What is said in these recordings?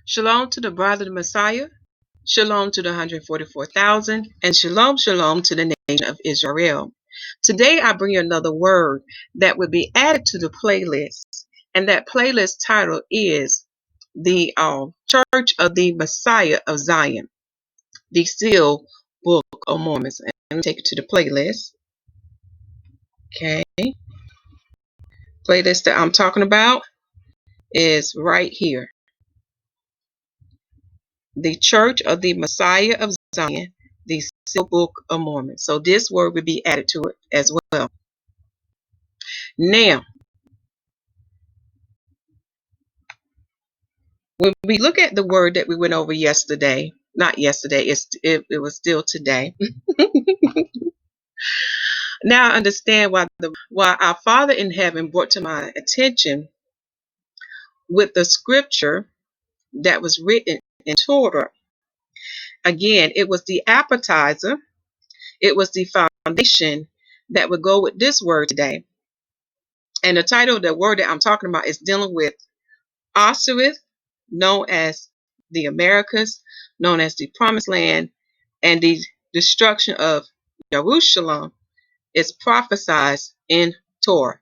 Shalom to the bride of the Messiah. Shalom to the 144,000. And shalom, shalom to the nation of Israel. Today I bring you another word that will be added to the playlist. And that playlist title is the Church of the Messiah of Zion, the Seal Book of Mormon. And let me take it to the playlist. Okay. Playlist that I'm talking about is right here. The Church of the Messiah of Zion, the Seal Book of Mormon. So this word will be added to it as well. Now, when we look at the word that we went over yesterday, not yesterday, it was still today. Now I understand why our Father in heaven brought to my attention with the scripture that was written in Torah. Again, it was the appetizer, it was the foundation that would go with this word today. And the title of the word that I'm talking about is dealing with Arsareth, known as the Americas, known as the Promised Land, and the destruction of Jerusalem is prophesied in Torah.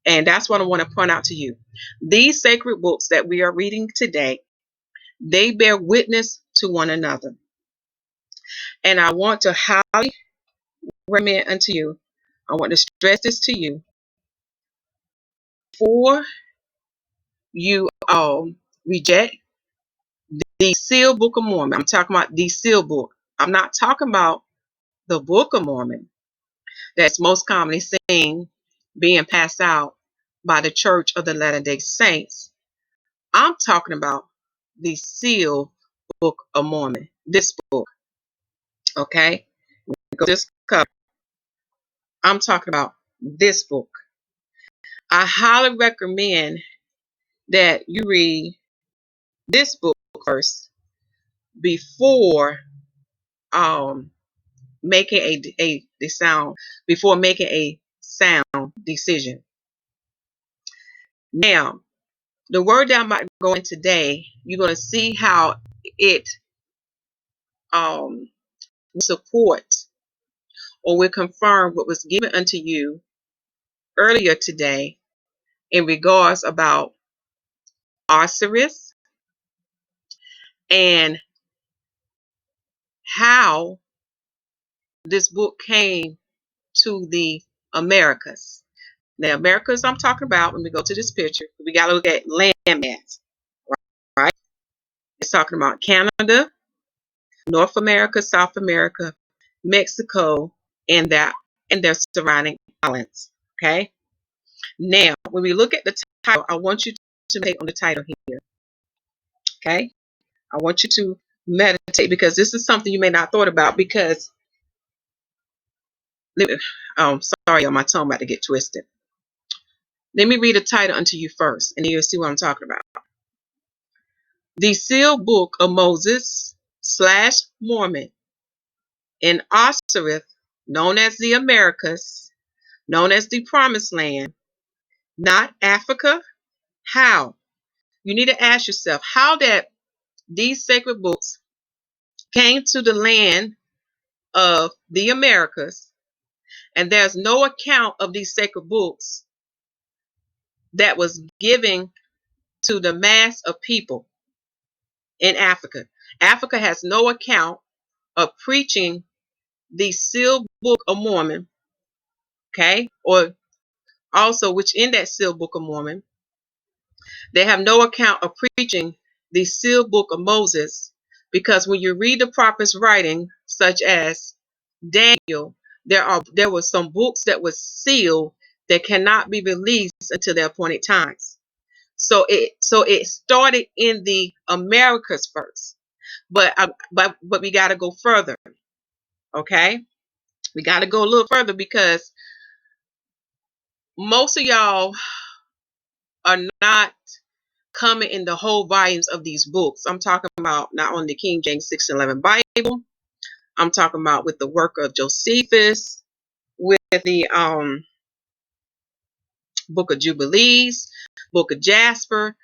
And that's what I want to point out to you. These sacred books that we are reading today, they bear witness to one another. And I want to highly recommend unto you, I want to stress this to you, for you reject the Seal Book of Mormon. I'm talking about the Seal Book. I'm not talking about the Book of Mormon that's most commonly seen being passed out by the Church of the Latter-day Saints. I'm talking about the Seal Book of Mormon. This book. Okay? Go this cover. I'm talking about this book. I highly recommend that you read this book first before making a sound decision. Now, the word that I'm about to go in today, you're going to see how it supports or will confirm what was given unto you earlier today in regards about Arsareth and how this book came to the Americas. Now, Americas I'm talking about, when we go to this picture, we got to look at landmass, right? It's talking about Canada, North America, South America, Mexico, and their surrounding islands. Okay. Now, when we look at the title, I want you to meditate on the title here. Okay. I want you to meditate because this is something you may not thought about because sorry, my tongue about to get twisted. Let me read the title unto you first, and then you'll see what I'm talking about. The Seal Book of Moses / Mormon in Asareth, known as the Americas, known as the Promised Land, not Africa. How? You need to ask yourself how that these sacred books came to the land of the Americas, and there's no account of these sacred books that was given to the mass of people in Africa. Africa has no account of preaching the Sealed Book of Mormon, okay, or also which in that Sealed Book of Mormon, they have no account of preaching the Sealed Book of Moses, because when you read the prophets' writing, such as Daniel, there were some books that were sealed that cannot be released until the appointed times. So it started in the Americas first, but we got to go further. Okay, we got to go a little further because most of y'all are not coming in the whole volumes of these books. I'm talking about not only the King James 611 Bible. I'm talking about with the work of Josephus, with the Book of Jubilees, Book of Jasper,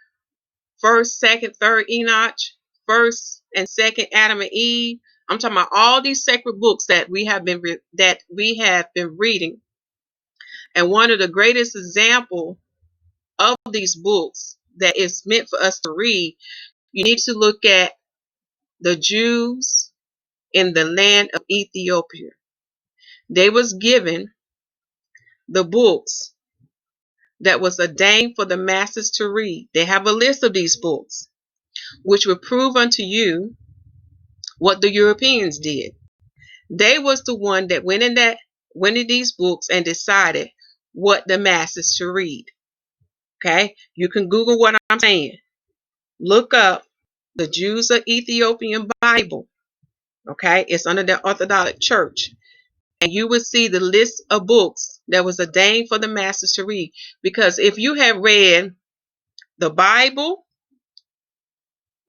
first, second, third Enoch, first and second Adam and Eve. I'm talking about all these sacred books that we have been reading. And one of the greatest example of these books that is meant for us to read, you need to look at the Jews in the land of Ethiopia. They was given the books that was ordained for the masses to read. They have a list of these books, which will prove unto you what the Europeans did. They was the one that went in these books and decided what the masses should read. Okay, you can Google what I'm saying. Look up the Jews of Ethiopian Bible. Okay, it's under the Orthodox Church, and you will see the list of books that was ordained for the masses to read. Because if you have read the Bible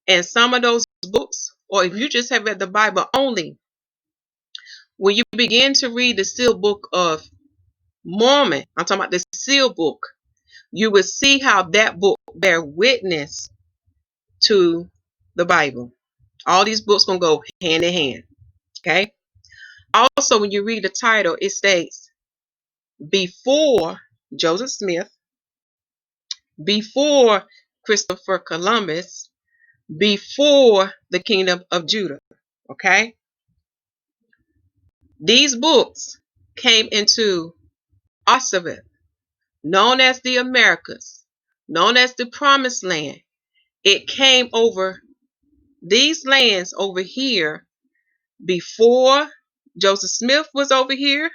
and some of those books, or if you just have read the Bible only, when you begin to read the sealed book of Mormon, I'm talking about the sealed book, you will see how that book bear witness to the Bible. All these books gonna go hand in hand. Okay. Also, when you read the title, it states before Joseph Smith, before Christopher Columbus, before the kingdom of Judah. Okay. These books came into Asareth, known as the Americas, known as the Promised Land. It came over these lands over here before Joseph Smith was over here,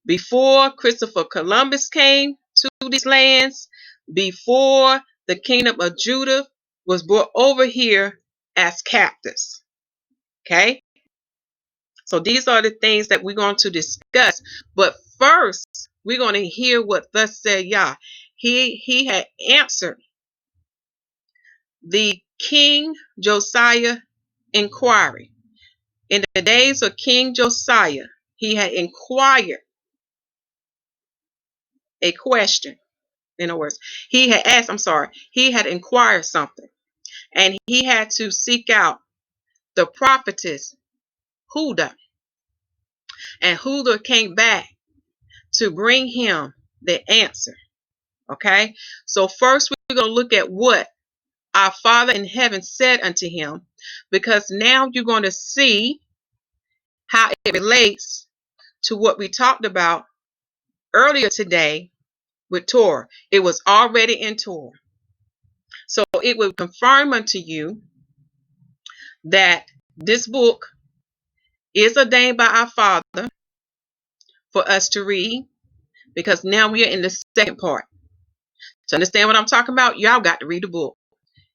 before Christopher Columbus came to these lands, before the kingdom of Judah was brought over here as captives. Okay? So these are the things that we're going to discuss. But first, we're going to hear what thus said Yah. He had answered the King Josiah inquiry. In the days of King Josiah, he had inquired a question. In other words, he had inquired something. And he had to seek out the prophetess Huldah. And Huldah came back to bring him the answer. Okay? So first we're going to look at what our Father in heaven said unto him, because now you're going to see how it relates to what we talked about earlier today with Torah. It was already in Torah. So it will confirm unto you that this book is ordained by our Father for us to read, because now we are in the second part. To understand what I'm talking about, y'all got to read the book.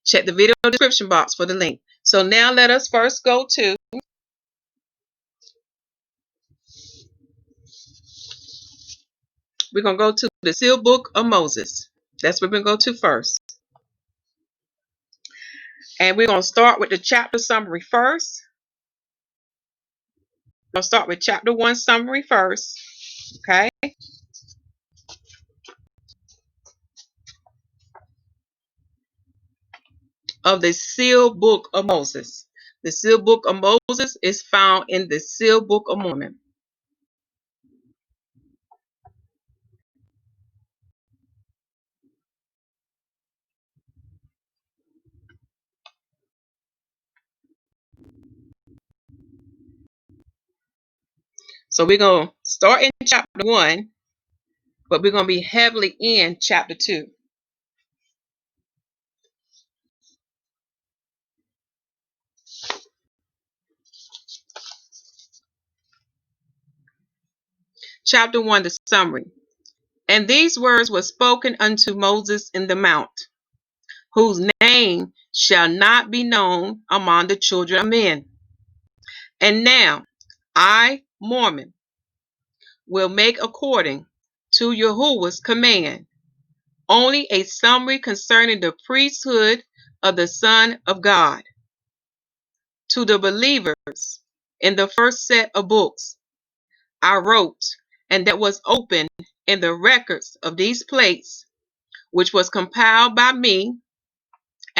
Check the video description box for the link. So now let us first go to we're going to go to the sealed book of Moses. That's what we're going to go to first. And we're going to start with the chapter summary first. We're going to start with chapter 1 summary first. Okay. Of the sealed book of Moses. The sealed book of Moses is found in the sealed book of Mormon. So we're going to start in chapter 1, but we're going to be heavily in chapter 2. Chapter 1, the summary. And these words were spoken unto Moses in the mount, whose name shall not be known among the children of men. And now I, Mormon, will make according to Yahuwah's command only a summary concerning the priesthood of the Son of God. To the believers in the first set of books I wrote, and that was open in the records of these plates, which was compiled by me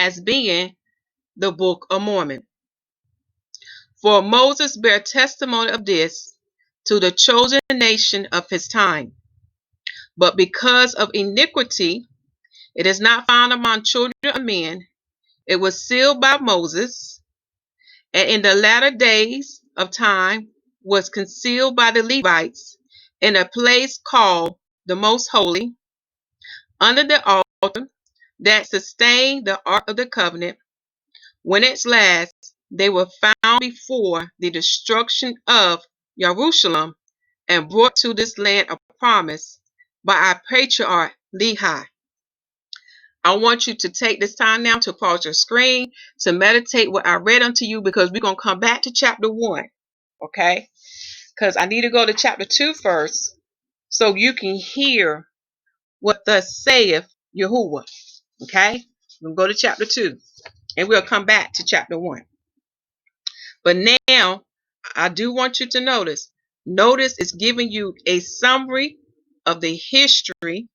as being the Book of Mormon. For Moses bare testimony of this to the chosen nation of his time. But because of iniquity, it is not found among children of men. It was sealed by Moses, and in the latter days of time was concealed by the Levites in a place called the Most Holy, under the altar that sustained the Ark of the Covenant. When at last they were found before the destruction of Jerusalem and brought to this land of promise by our patriarch Lehi. I want you to take this time now to pause your screen to meditate what I read unto you, because we're going to come back to chapter 1, okay? Because I need to go to chapter 2 first so you can hear what thus saith Yahuwah, okay? We'll go to chapter 2 and we'll come back to chapter 1. But now, I do want you to notice it's giving you a summary of the history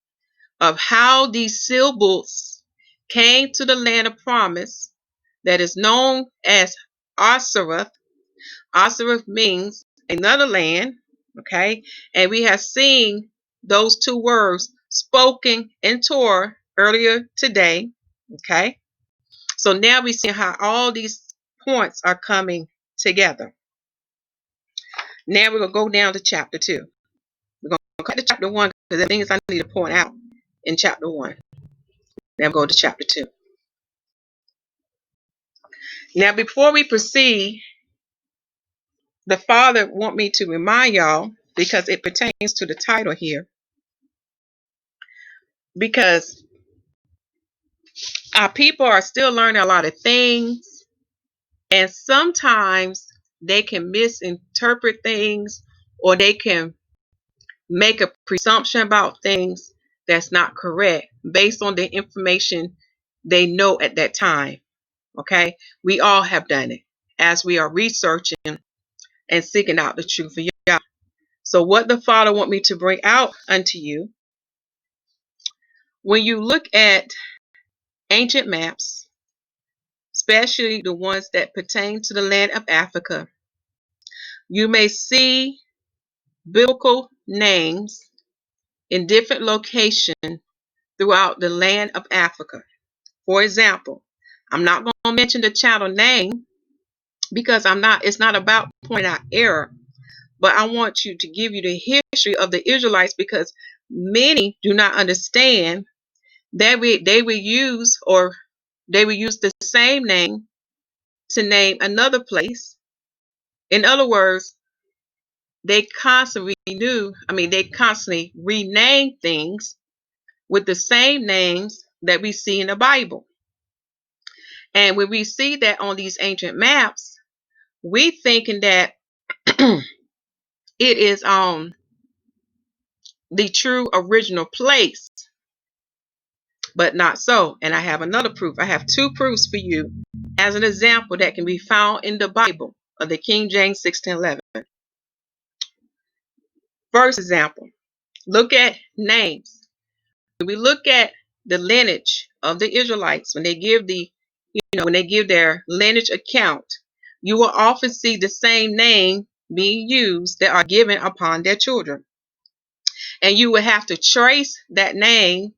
of how these seal books came to the land of promise that is known as Arsareth. Asareth means another land, okay? And we have seen those two words spoken in Torah earlier today, okay? So now we see how all these points are coming together. Now we're going to go down to chapter 2. We're going to cut to chapter 1 because the things I need to point out in chapter 1. Now go to chapter 2. Now before we proceed, the Father want me to remind y'all, because it pertains to the title here, because our people are still learning a lot of things, and sometimes they can misinterpret things, or they can make a presumption about things that's not correct based on the information they know at that time. Okay, we all have done it as we are researching and seeking out the truth of Yah. So what the Father want me to bring out unto you, when you look at ancient maps, especially the ones that pertain to the land of Africa, you may see biblical names in different locations throughout the land of Africa. For example, I'm not going to mention the channel name because it's not about pointing out error, but I want you to give you the history of the Israelites, because many do not understand that they will use the same name to name another place. In other words, they constantly rename things with the same names that we see in the Bible. And when we see that on these ancient maps, we thinking that it is the true original place, but not so. And I have another proof. I have two proofs for you as an example that can be found in the Bible of the King James 1611. First example, look at names. When we look at the lineage of the Israelites, when they give their lineage account, you will often see the same name being used that are given upon their children. And you will have to trace that name,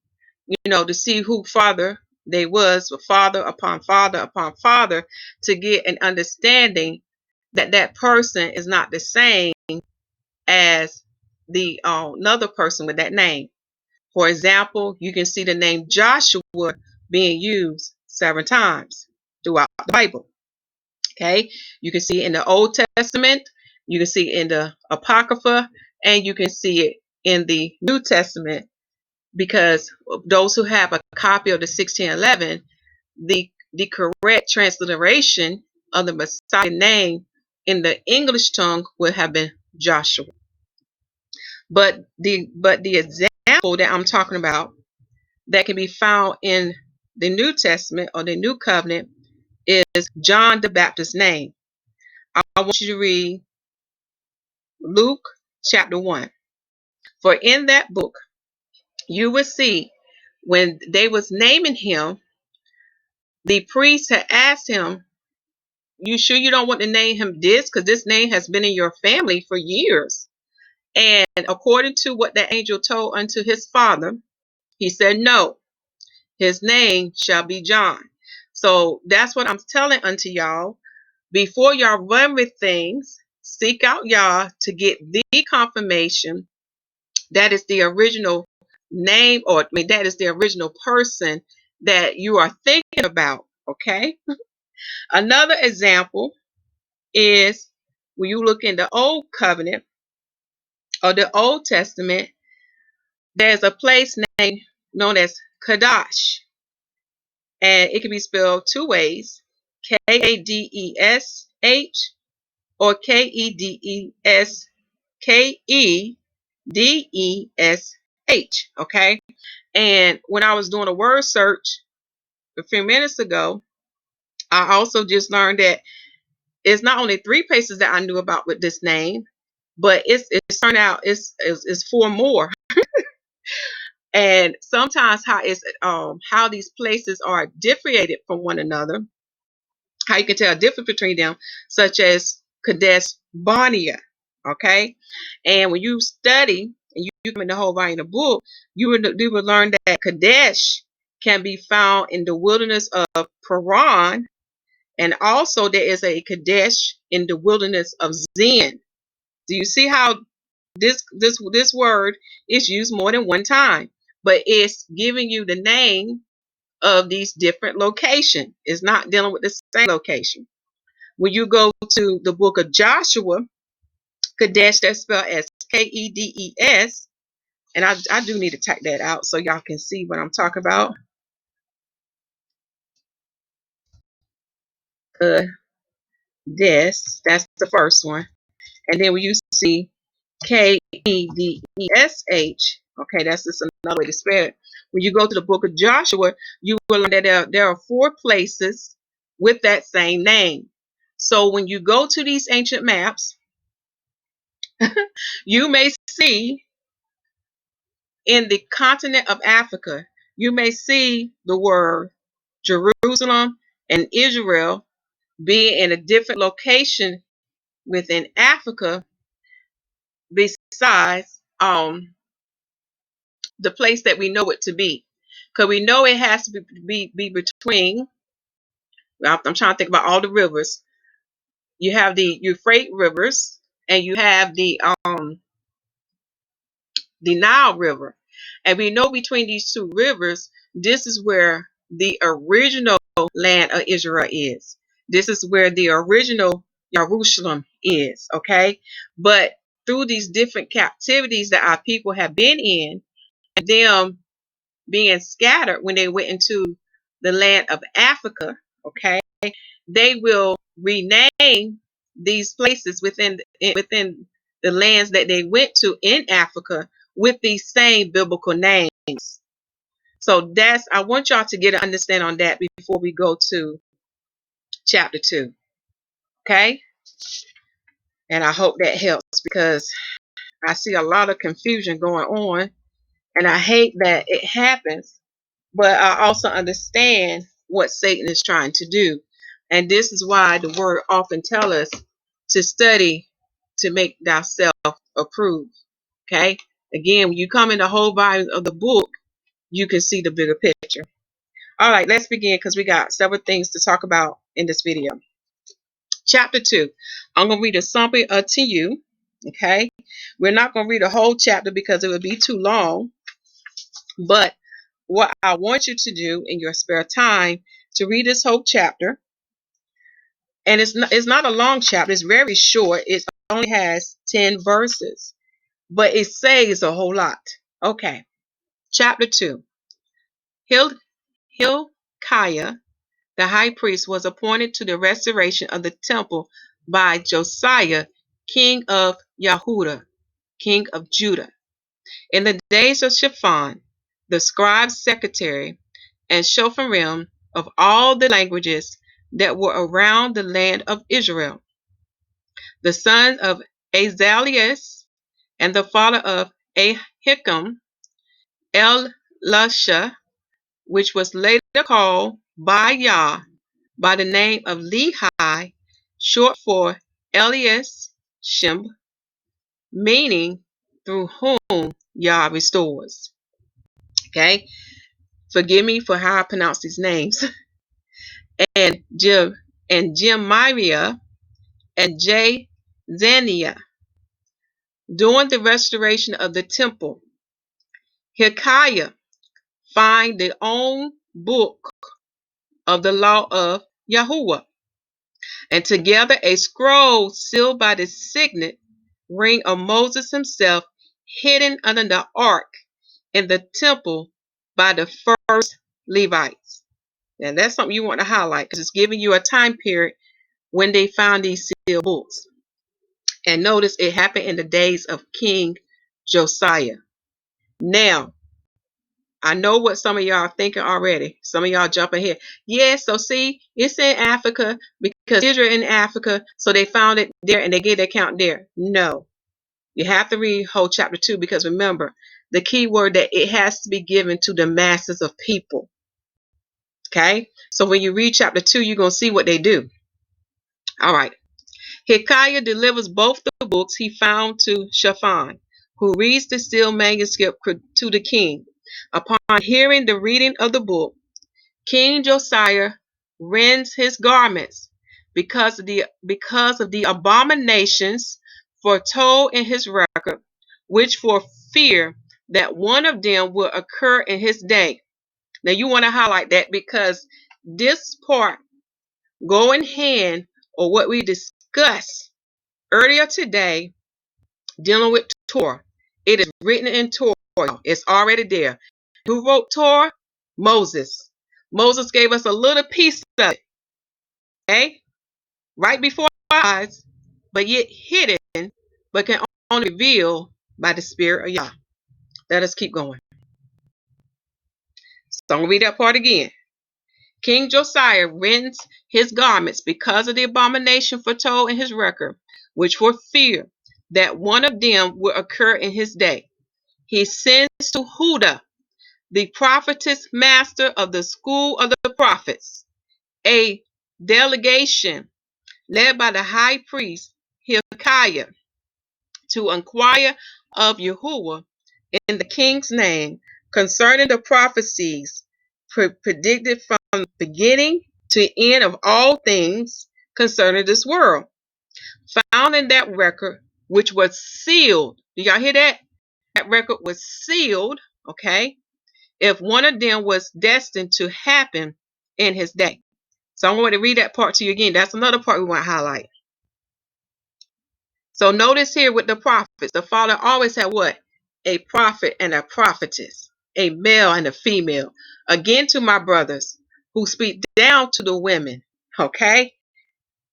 to see who father they was, with father upon father upon father, to get an understanding that that person is not the same as the another person with that name. For example, you can see the name Joshua being used 7 times throughout the Bible. Okay, you can see it in the Old Testament, you can see it in the Apocrypha, and you can see it in the New Testament, because those who have a copy of the 1611, the correct transliteration of the Messiah name in the English tongue would have been Joshua. But the example that I'm talking about that can be found in the New Testament or the New Covenant is John the Baptist's name. I want you to read Luke chapter 1. For in that book, you will see when they was naming him, the priest had asked him, you sure you don't want to name him this? Because this name has been in your family for years. And according to what the angel told unto his father, he said, no, his name shall be John. So that's what I'm telling unto y'all. Before y'all run with things, seek out Yah to get the confirmation that is the original name, or that is the original person that you are thinking about. Okay. Another example is when you look in the Old Covenant or the Old Testament, there's a place name known as Kadash, and it can be spelled two ways: Kadesh or Kedesh. Okay. And when I was doing a word search a few minutes ago, I also just learned that it's not only three places that I knew about with this name, but it's turned out it's four more. And sometimes how these places are differentiated from one another, how you can tell a difference between them, such as Kadesh Barnea. Okay. And when you study and you come in the whole volume of the book, you would learn that Kadesh can be found in the wilderness of Paran, and also there is a Kadesh in the wilderness of Zin. Do you see how this word is used more than one time? But it's giving you the name of these different locations. It's not dealing with the same location. When you go to the book of Joshua, Kadesh, that's spelled as Kedes, and I do need to type that out so y'all can see what I'm talking about. Kadesh, that's the first one. And then when you see Kedesh, okay, that's just another way to spell it. When you go to the book of Joshua, you will learn that there are four places with that same name. So when you go to these ancient maps, you may see in the continent of Africa, you may see the word Jerusalem and Israel being in a different location within Africa besides the place that we know it to be. Because we know it has to be between, I'm trying to think about all the rivers. You have the Euphrates rivers and you have the Nile River. And we know between these two rivers, this is where the original land of Israel is. This is where the original Jerusalem is, okay? But through these different captivities that our people have been in, and them being scattered when they went into the land of Africa, okay, they will rename these places within the lands that they went to in Africa with these same biblical names. So I want y'all to get an understanding on that before we go to chapter 2. Okay? And I hope that helps, because I see a lot of confusion going on and I hate that it happens, but I also understand what Satan is trying to do. And this is why the word often tells us to study to make thyself approved. Okay? Again, when you come in the whole volume of the book, you can see the bigger picture. All right, let's begin, because we got several things to talk about in this video. Chapter 2. I'm going to read a summary to you. Okay? We're not going to read a whole chapter because it would be too long. But what I want you to do in your spare time to read this whole chapter, and it's not a long chapter, it's very short. It only has 10 verses, but it says a whole lot. Okay, chapter 2. Hilkiah, the high priest, was appointed to the restoration of the temple by Josiah, king of Yahudah, king of Judah. In the days of Shaphan, the scribe's secretary, and Shopharim of all the languages that were around the land of Israel, the son of Azalias and the father of Ahikam, Elisha, which was later called by Yah by the name of Lehi, short for Alayasha, meaning through whom Yah restores. Okay, forgive me for how I pronounce these names. and Jemiah and Zaniah. During the restoration of the temple, Hilkiah find the own book of the law of Yahuwah, and together a scroll sealed by the signet ring of Moses himself, hidden under the ark in the temple by the first Levites. And that's something you want to highlight because it's giving you a time period when they found these sealed books. And notice it happened in the days of King Josiah. Now, I know what some of y'all are thinking already. Some of y'all jumping here. Yeah, so see, it's in Africa because Israel in Africa, so they found it there and they gave the account there. No. You have to read whole chapter 2 because remember, the key word that it has to be given to the masses of people. Okay? So when you read chapter 2, you're going to see what they do. All right. Hilkiah delivers both the books he found to Shaphan, who reads the sealed manuscript to the king. Upon hearing the reading of the book, King Josiah rends his garments because of the abominations foretold in his record, which for fear that one of them will occur in his day. Now you want to highlight that because this part go in hand or what we discussed earlier today dealing with Torah. It is written in Torah. It's already there. Who wrote Torah? Moses. Moses gave us a little piece of it, okay? Right before our eyes, but yet hidden, but can only reveal by the Spirit of Yah. Let us keep going. So I'm going to read that part again. King Josiah rends his garments because of the abomination foretold in his record, which for fear that one of them will occur in his day. He sends to Huda, the prophetess master of the school of the prophets, a delegation led by the high priest Hilkiah to inquire of Yahuwah in the king's name concerning the prophecies predicted from the beginning to end of all things concerning this world, found in that record which was sealed. Do y'all hear that? That record was sealed, okay? If one of them was destined to happen in his day. So I'm going to read that part to you again. That's another part we want to highlight. So notice here with the prophets, the father always had what? A prophet and a prophetess, a male and a female. Again, to my brothers who speak down to the women, okay?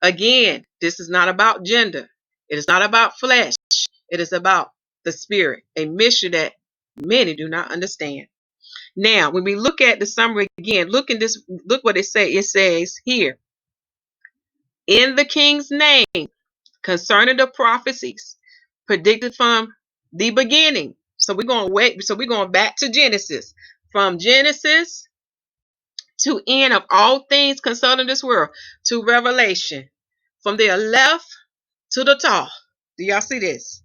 Again, this is not about gender. It is not about flesh. It is about the spirit, a mystery that many do not understand. Now, when we look at the summary again, look what it says. It says here, in the king's name, concerning the prophecies predicted from the beginning. So we're going back to Genesis. From Genesis to end of all things concerning this world to Revelation. From the left to the top. Do y'all see this?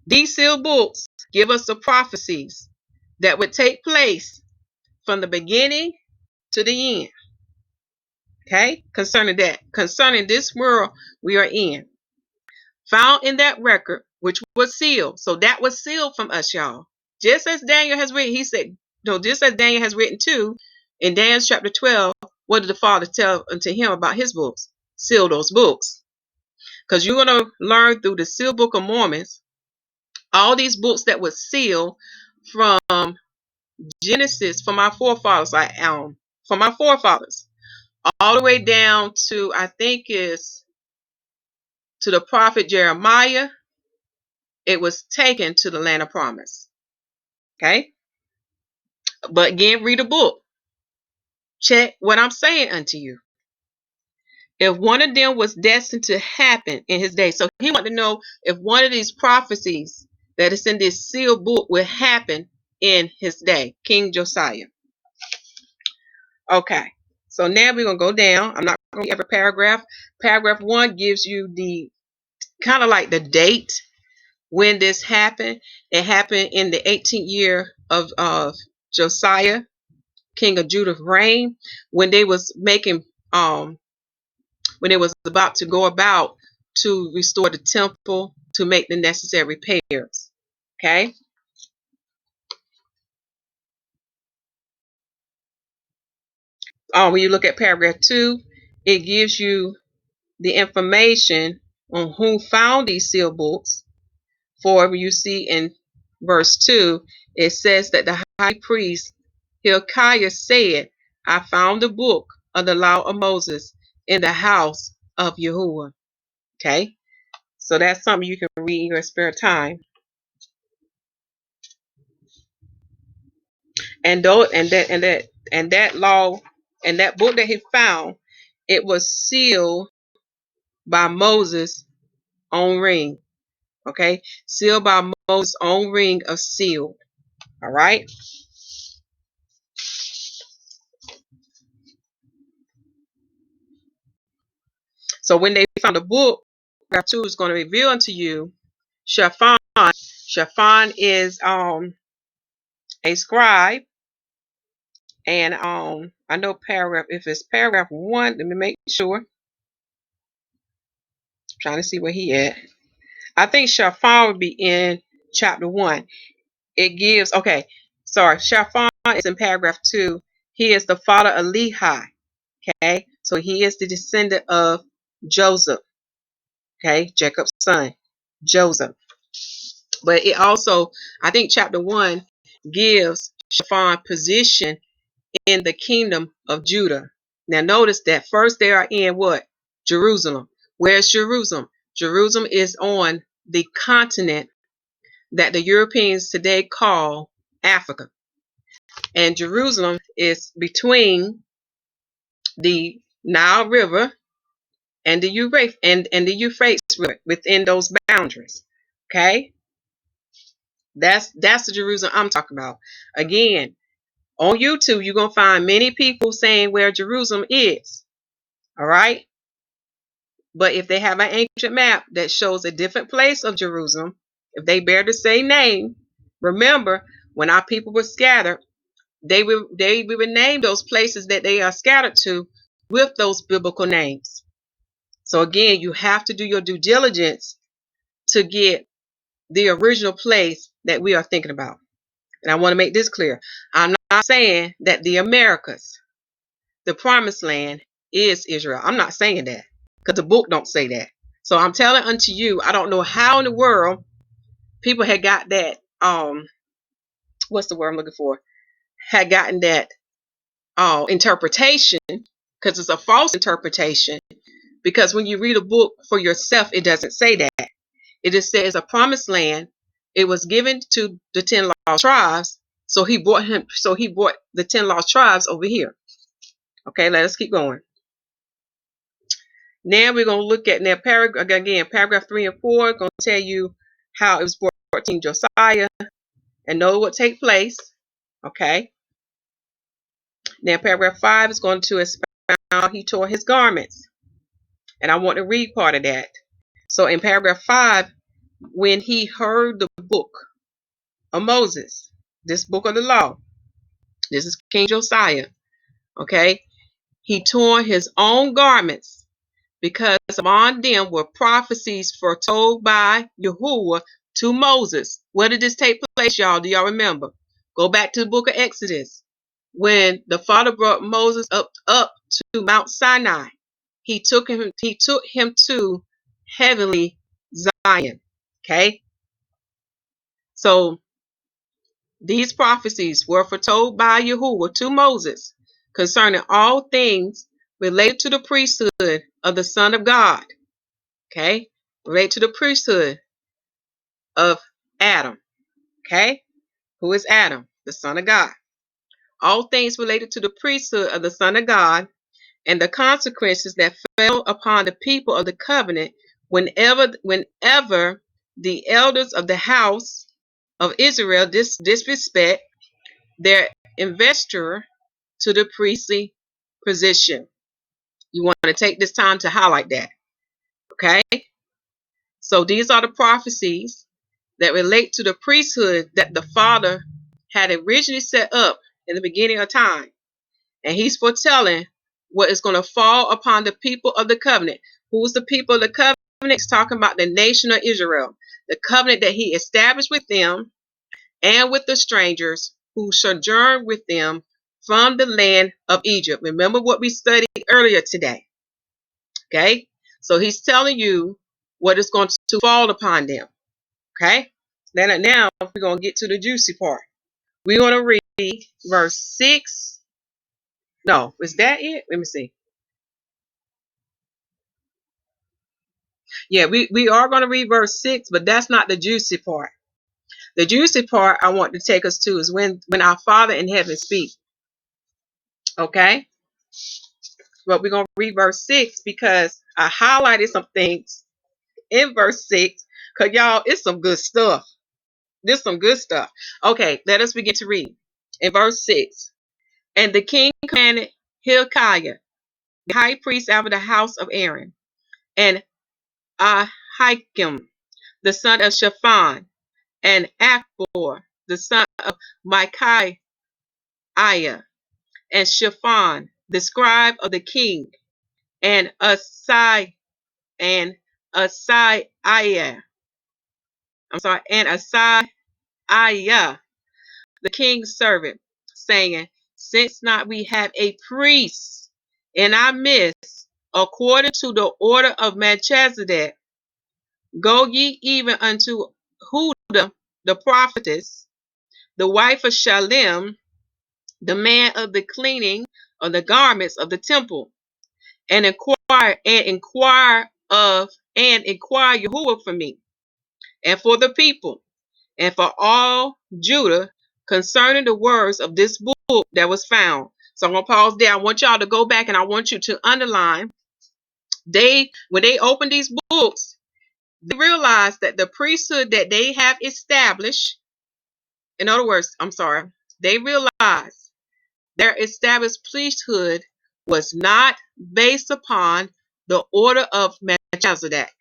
These sealed books give us the prophecies that would take place from the beginning to the end. Okay? Concerning this world we are in. Found in that record, which was sealed. So that was sealed from us, y'all. Just as Daniel has written, he said, no, just as Daniel has written too, in Daniel chapter 12, what did the Father tell unto him about his books? Seal those books. Because you're going to learn through the sealed book of Mormons, all these books that were sealed from Genesis, from our forefathers, all the way down to, I think is to the prophet Jeremiah, it was taken to the land of promise. Okay? But again, read a book. Check what I'm saying unto you. If one of them was destined to happen in his day. So he wanted to know if one of these prophecies that is in this sealed book will happen in his day. King Josiah. Okay. So now we're going to go down. I'm not going to read every paragraph. Paragraph 1 gives you the kind of like the date when this happened. It happened in the 18th year of Josiah, king of Judah's reign, when they was making when it was about to go about to restore the temple, to make the necessary repairs. Okay. When you look at paragraph 2, it gives you the information on who found these seal books. For you see in verse 2, it says that the high priest Hilkiah said, I found the book of the law of Moses in the house of Yahuwah. Okay. So that's something you can read in your spare time. And that law and that book that he found, it was sealed by Moses' own ring. Okay, sealed by Moses' own ring of seal. All right. So when they found the book, paragraph 2 is going to reveal unto you Shaphan. Shaphan is a scribe, and I know paragraph. If it's paragraph 1, let me make sure. I'm trying to see where he at. I think Shaphan would be in chapter 1. It gives, okay, sorry, Shaphan is in paragraph 2. He is the father of Lehi. Okay, so he is the descendant of Joseph. Okay, Jacob's son, Joseph. But it also, I think chapter 1 gives Shaphan position in the kingdom of Judah. Now notice that first they are in what? Jerusalem. Where's Jerusalem? Jerusalem is on the continent that the Europeans today call Africa. And Jerusalem is between the Nile River and the Euphrates River, within those boundaries. Okay? That's the Jerusalem I'm talking about. Again, on YouTube, you're gonna find many people saying where Jerusalem is. All right? But if they have an ancient map that shows a different place of Jerusalem, if they bear the same name, remember when our people were scattered, they would name those places that they are scattered to with those biblical names. So again, you have to do your due diligence to get the original place that we are thinking about. And I want to make this clear. I'm not saying that the Americas, the promised land, is Israel. I'm not saying that, because the book don't say that. So I'm telling unto you, I don't know how in the world people had got that, what's the word I'm looking for? Had gotten that interpretation, because it's a false interpretation. Because when you read a book for yourself, it doesn't say that. It just says a promised land. It was given to the 10 lost tribes. So he brought the 10 lost tribes over here. Okay, let us keep going. Now we're going to look at paragraph 3 and 4. Going to tell you how it was brought to King Josiah and know what take place. Okay. Now paragraph 5 is going to expound how he tore his garments. And I want to read part of that. So in paragraph 5, when he heard the book of Moses, this book of the law, this is King Josiah, okay, he tore his own garments, because among them were prophecies foretold by Yahuwah to Moses. Where did this take place, y'all? Do y'all remember? Go back to the book of Exodus. When the Father brought Moses up to Mount Sinai, he took him to heavenly Zion. Okay? So these prophecies were foretold by Yahuwah to Moses concerning all things related to the priesthood of the Son of God. Okay? Related to the priesthood of Adam. Okay? Who is Adam? The Son of God. All things related to the priesthood of the Son of God, and the consequences that fell upon the people of the covenant whenever the elders of the house of Israel disrespect their investor to the priestly position. You want to take this time to highlight that. Okay? So these are the prophecies that relate to the priesthood that the Father had originally set up in the beginning of time. And he's foretelling what is going to fall upon the people of the covenant. Who's the people of the covenant? He's talking about the nation of Israel. The covenant that he established with them and with the strangers who sojourn with them from the land of Egypt. Remember what we studied earlier today. Okay? So he's telling you what is going to fall upon them. Okay? Now we're going to get to the juicy part. We're going to read verse 6. No, is that it? Let me see. Yeah, we are going to read verse 6, but that's not the juicy part. The juicy part I want to take us to is when our Father in heaven speaks. Okay? But we're going to read verse 6 because I highlighted some things in verse 6 because, y'all, it's some good stuff. There's some good stuff. Okay, let us begin to read. In verse 6, and the king commanded Hilkiah, the high priest after the house of Aaron, and Ahikam, the son of Shaphan, and Akbor, the son of Micaiah, and Shaphan, the scribe of the king, and Asaiah, and Asaiah, the king's servant, saying, since not we have a priest in our midst, according to the order of Melchizedek, go ye even unto Huda the prophetess, the wife of Shalem, the man of the cleaning of the garments of the temple, and inquire Yahuwah for me, and for the people, and for all Judah concerning the words of this book that was found. So I'm going to pause there. I want y'all to go back and I want you to underline. When they open these books, they realize that the priesthood that they have established, in other words, they realize their established priesthood was not based upon the order of Melchizedek.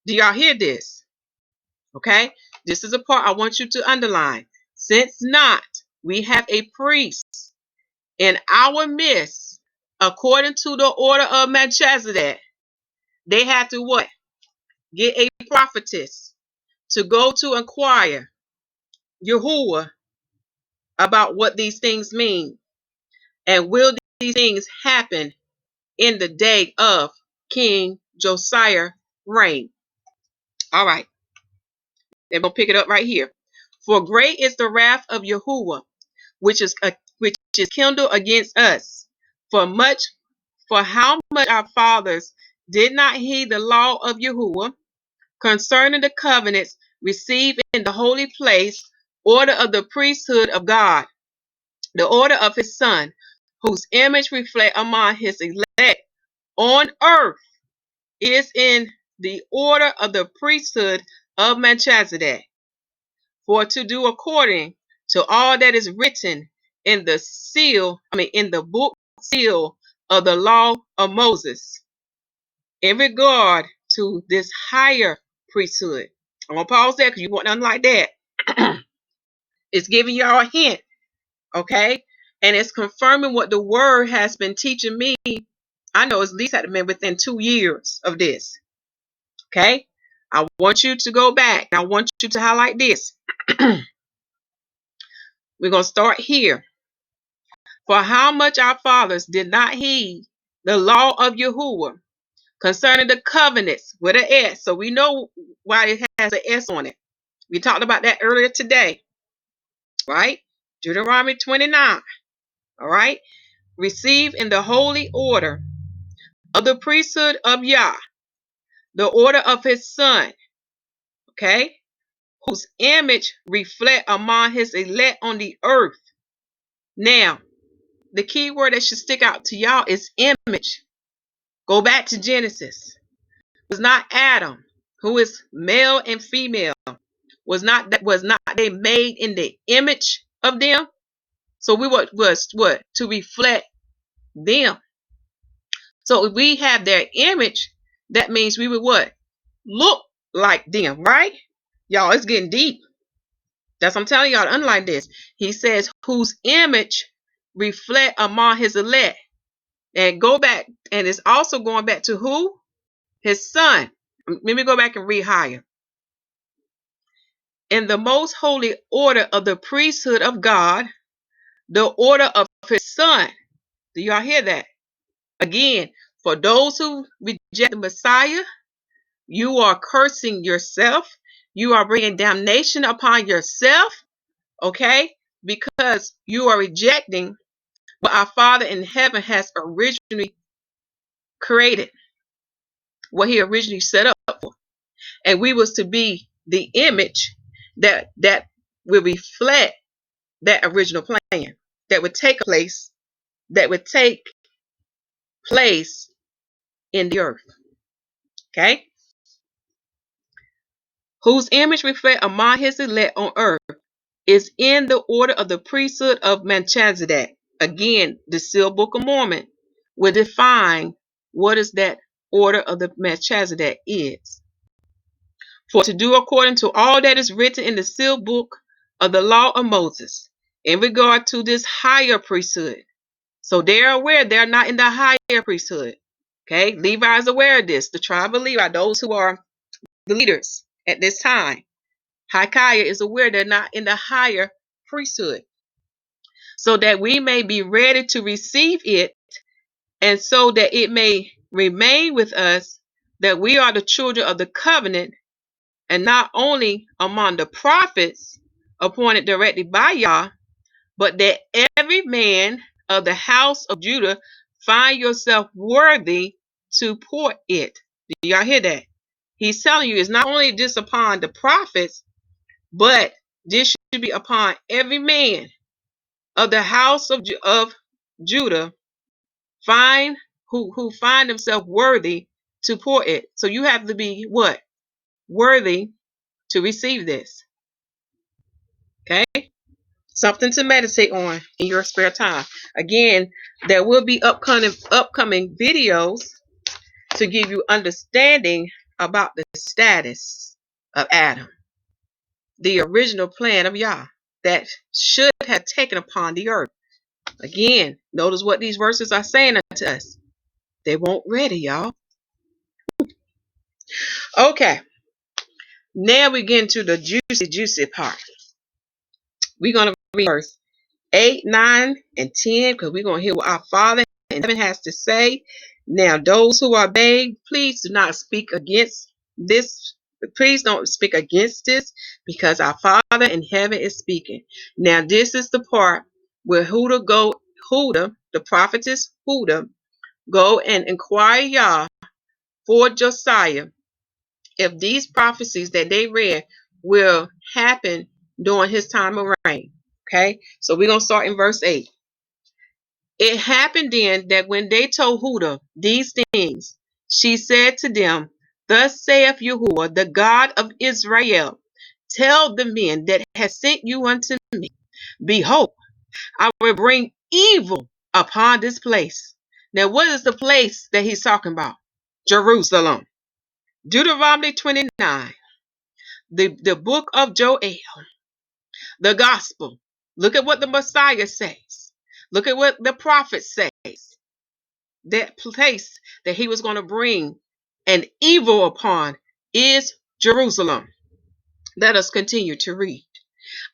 Do y'all hear this? Okay, this is a part I want you to underline. Since not, we have a priest in our midst, according to the order of Melchizedek. They had to what? Get a prophetess to go to inquire Yahuwah about what these things mean. And will these things happen in the day of King Josiah's reign? All right. They're going to pick it up right here. For great is the wrath of Yahuwah, which is kindled against us. For how much our fathers did not heed the law of Yahuwah concerning the covenants received in the holy place, order of the priesthood of God, the order of his Son, whose image reflect among his elect on earth, is in the order of the priesthood of Melchizedek, for to do according to all that is written in the book seal of the law of Moses, in regard to this higher priesthood. I'm gonna pause there because you want nothing like that. It's giving y'all a hint, okay? And it's confirming what the word has been teaching me. I know at least had to been within 2 years of this. Okay? I want you to go back. I want you to highlight this. We're going to start here. For how much our fathers did not heed the law of Yahuwah concerning the covenants with an S. So we know why it has an S on it. We talked about that earlier today. Right? Deuteronomy 29. All right? Receive in the holy order of the priesthood of Yah, the order of his Son. Okay? Whose image reflect among his elect on the earth. Now, the key word that should stick out to y'all is image. Go back to Genesis. It was not Adam, who is male and female. Was not they made in the image of them? So we was what? To reflect them. So if we have their image, that means we would what? Look like them, right? Y'all, it's getting deep. That's what I'm telling y'all to unlike this. He says, whose image reflect among his elect. And go back, and it's also going back to who? His son. Let me go back and read higher. In the most holy order of the priesthood of God, the order of his son. Do y'all hear that? Again, for those who reject the Messiah, you are cursing yourself. You are bringing damnation upon yourself, okay? Because you are rejecting what our Father in heaven has originally created, what he originally set up for. And we was to be the image that will reflect that original plan that would take place, in the earth. Okay? Whose image reflect among his elect on earth is in the order of the priesthood of Melchizedek. Again, the sealed book of Mormon will define what is that order of the Melchizedek is. For to do according to all that is written in the sealed book of the law of Moses in regard to this higher priesthood. So they're aware they're not in the higher priesthood. Okay, Levi is aware of this. The tribe of Levi, those who are the leaders at this time. Hilkiah is aware they're not in the higher priesthood. So that we may be ready to receive it, and so that it may remain with us that we are the children of the covenant, and not only among the prophets appointed directly by Yah, but that every man of the house of Judah find yourself worthy to port it. Do y'all hear that? He's telling you it's not only just upon the prophets, but this should be upon every man of the house of Judah who find himself worthy to port it. So you have to be what? Worthy to receive this. Okay? Something to meditate on in your spare time. Again, there will be upcoming videos to give you understanding about the status of Adam, the original plan of Yah that should have taken upon the earth. Again, notice what these verses are saying unto us. They weren't ready, y'all. Okay, now we get into the juicy part. We're going to read verse 8, 9, and 10 because we're going to hear what our Father in heaven has to say. Now, those who are babes, please do not speak against this. Please don't speak against this because our Father in heaven is speaking. Now, this is the part where Huda, the prophetess Huda, go and inquire Yah for Josiah if these prophecies that they read will happen during his time of reign. Okay, so we're going to start in verse 8. It happened then that when they told Huda these things, she said to them, Thus saith Yahuwah, the God of Israel, tell the men that have sent you unto me, Behold, I will bring evil upon this place. Now, what is the place that he's talking about? Jerusalem. Deuteronomy 29, the book of Joel, the gospel. Look at what the Messiah says. Look at what the prophet says. That place that he was going to bring an evil upon is Jerusalem. Let us continue to read.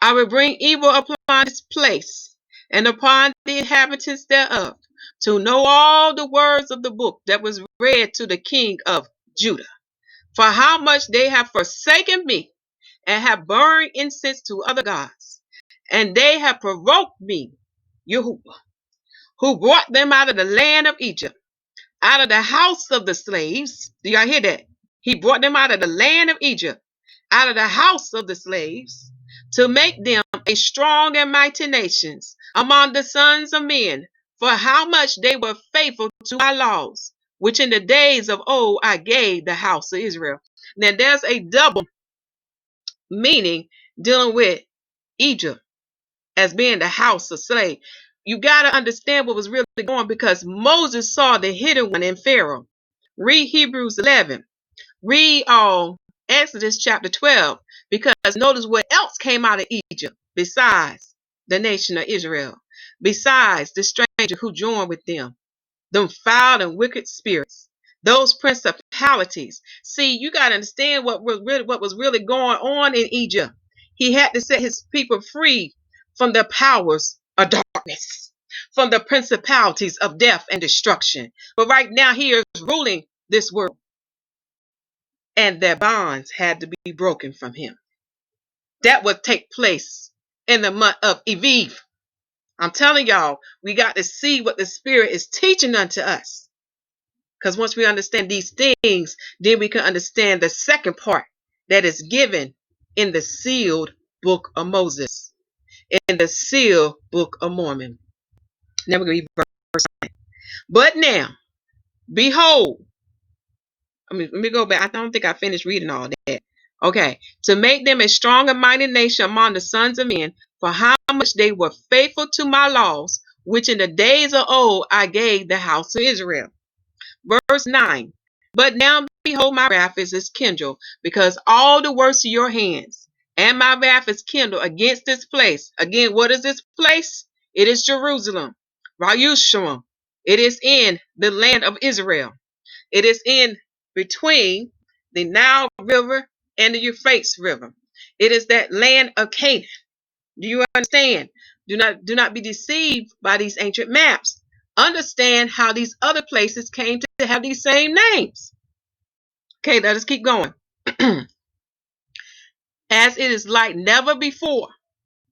I will bring evil upon this place and upon the inhabitants thereof, to know all the words of the book that was read to the king of Judah. For how much they have forsaken me and have burned incense to other gods, and they have provoked me, Yahuwah, who brought them out of the land of Egypt, out of the house of the slaves. Do y'all hear that? He brought them out of the land of Egypt, out of the house of the slaves, to make them a strong and mighty nation among the sons of men, for how much they were faithful to my laws, which in the days of old I gave the house of Israel. Now there's a double meaning dealing with Egypt as being the house of slaves. you got to understand what was really going on, because Moses saw the hidden one in Pharaoh. Read Hebrews 11. Read Exodus chapter 12, because notice what else came out of Egypt besides the nation of Israel, besides the stranger who joined with them foul and wicked spirits, those principalities. See, you got to understand what was really going on in Egypt. He had to set his people free from the powers of darkness, from the principalities of death and destruction. But right now he is ruling this world, and their bonds had to be broken from him. That would take place in the month of Aviv. I'm telling y'all, we got to see what the Spirit is teaching unto us. Because once we understand these things, then we can understand the second part that is given in the sealed book of Moses, in the sealed book of Mormon. Now we're going to read verse 9. But now, behold, let me go back. I don't think I finished reading all that. Okay. To make them a strong and mighty nation among the sons of men, for how much they were faithful to my laws, which in the days of old I gave the house of Israel. Verse 9. But now behold, my wrath is kindled, because all the works of your hands, and my wrath is kindled against this place. Again, what is this place? It is Jerusalem. Yahushua. It is in the land of Israel. It is in between the Nile River and the Euphrates River. It is that land of Canaan. Do you understand? Do not be deceived by these ancient maps. Understand how these other places came to have these same names. Okay, let us keep going. As it is like never before.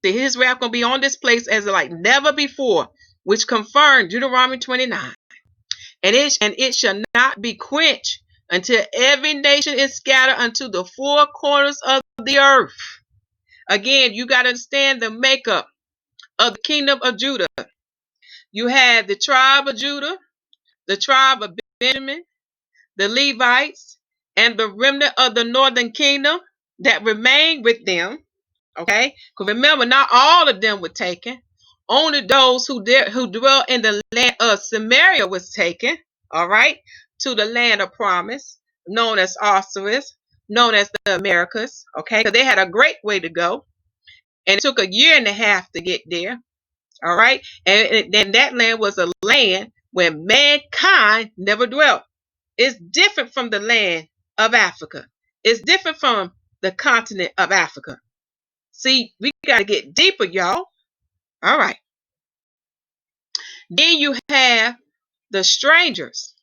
His wrath going to be on this place as like never before, which confirmed Deuteronomy 29. And it shall not be quenched until every nation is scattered unto the four corners of the earth. Again, you got to understand the makeup of the kingdom of Judah. You had the tribe of Judah, the tribe of Benjamin, the Levites, and the remnant of the northern kingdom that remained with them. Okay, because remember, not all of them were taken. Only those who dwell in the land of Samaria was taken. All right, to the land of promise, known as Arsareth, known as the Americas. Okay, because they had a great way to go, and it took a year and a half to get there. All right, and then that land was a land where mankind never dwelt. It's different from the land of Africa. It's different from the continent of Africa. See, we got to get deeper, y'all. All right. Then you have the strangers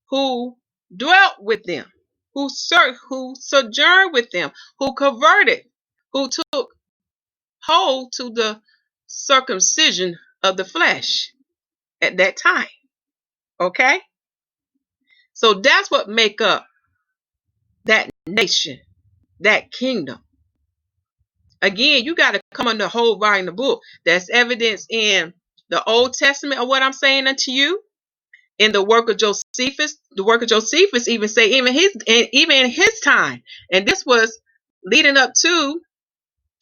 who dwelt with them, who sojourned with them, who converted, who took hold to the circumcision of the flesh at that time. Okay? So that's what make up that nation, that kingdom. Again, you got to come on the whole volume of the book. That's evidence in the Old Testament of what I'm saying unto you. In the work of Josephus, the work of Josephus even say even in his time, and this was leading up to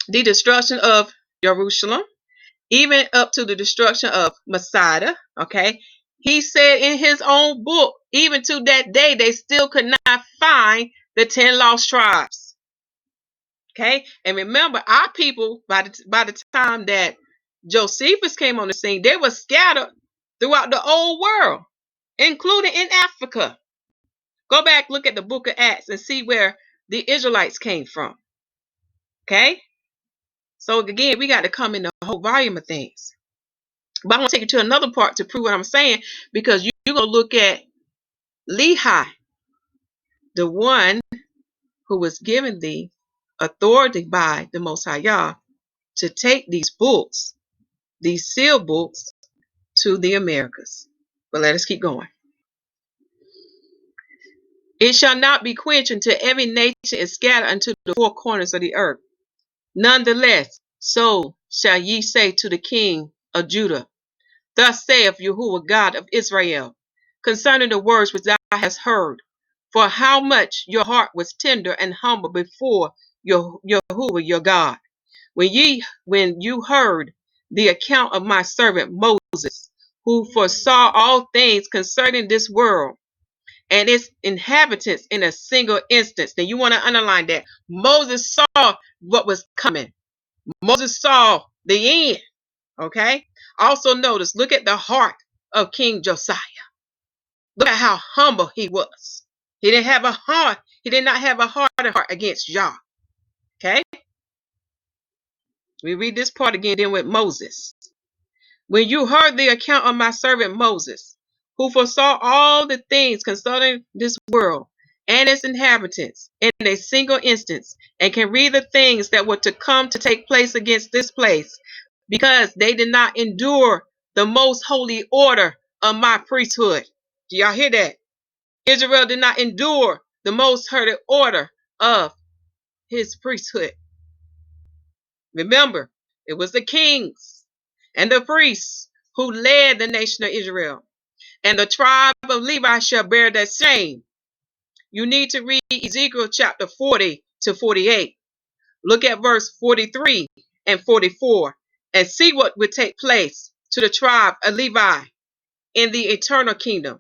the destruction of Jerusalem, even up to the destruction of Messiah. Okay, he said in his own book, even to that day, they still could not find the 10 lost tribes. Okay, and remember, our people by the time that Josephus came on the scene, they were scattered throughout the old world, including in Africa. Go back, look at the book of Acts and see where the Israelites came from. Okay? So again, we got to come in the whole volume of things. But I want to take you to another part to prove what I'm saying, because you're going to look at Lehi, the one who was given the authority by the Most High Yah to take these books, these sealed books, to the Americas. But let us keep going. It shall not be quenched until every nation is scattered unto the four corners of the earth. Nonetheless, so shall ye say to the king of Judah, Thus saith Yahuwah God of Israel, concerning the words which thou hast heard, for how much your heart was tender and humble before Yahuwah your God, when you heard the account of my servant Moses, Moses, who foresaw all things concerning this world and its inhabitants in a single instance. Now you want to underline that. Moses saw what was coming. Moses saw the end. Okay. Also notice, look at the heart of King Josiah. Look at how humble he was. He didn't have a heart. He did not have a heart against Yah. Okay. We read this part again then with Moses. When you heard the account of my servant Moses, who foresaw all the things concerning this world and its inhabitants in a single instance, and can read the things that were to come to take place against this place, because they did not endure the most holy order of my priesthood. Do y'all hear that? Israel did not endure the most holy order of his priesthood. Remember, it was the kings and the priests who led the nation of Israel. And the tribe of Levi shall bear that shame. You need to read Ezekiel chapter 40 to 48. Look at verse 43 and 44 and see what would take place to the tribe of Levi in the eternal kingdom,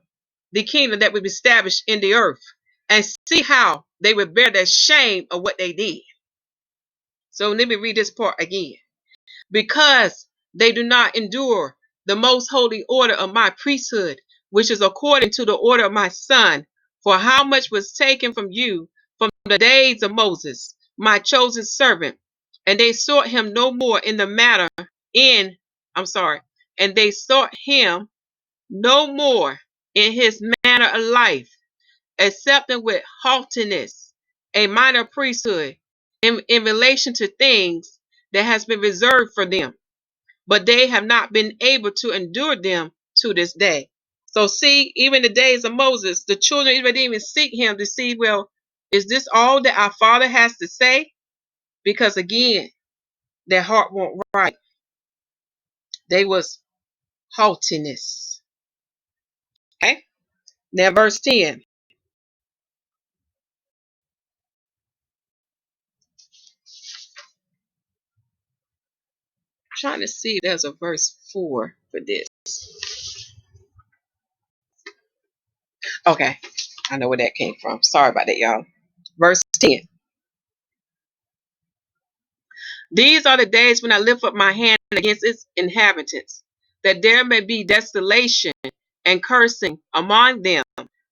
the kingdom that would be established in the earth, and see how they would bear the shame of what they did. So let me read this part again. Because they do not endure the most holy order of my priesthood, which is according to the order of my son. For how much was taken from you from the days of Moses, my chosen servant, and they sought him no more in the matter in, and they sought him no more in his manner of life, accepting with haughtiness a minor priesthood in relation to things that has been reserved for them, but they have not been able to endure them to this day. So see, even the days of Moses, the children of Israel didn't even seek him to see, well, is this all that our father has to say? Because again, their heart won't right. They was haughtiness. Okay? Now verse 10. I'm trying to see if there's a verse 4 for this. Okay. I know where that came from. Sorry about that, y'all. Verse 10. These are the days when I lift up my hand against its inhabitants, that there may be desolation and cursing among them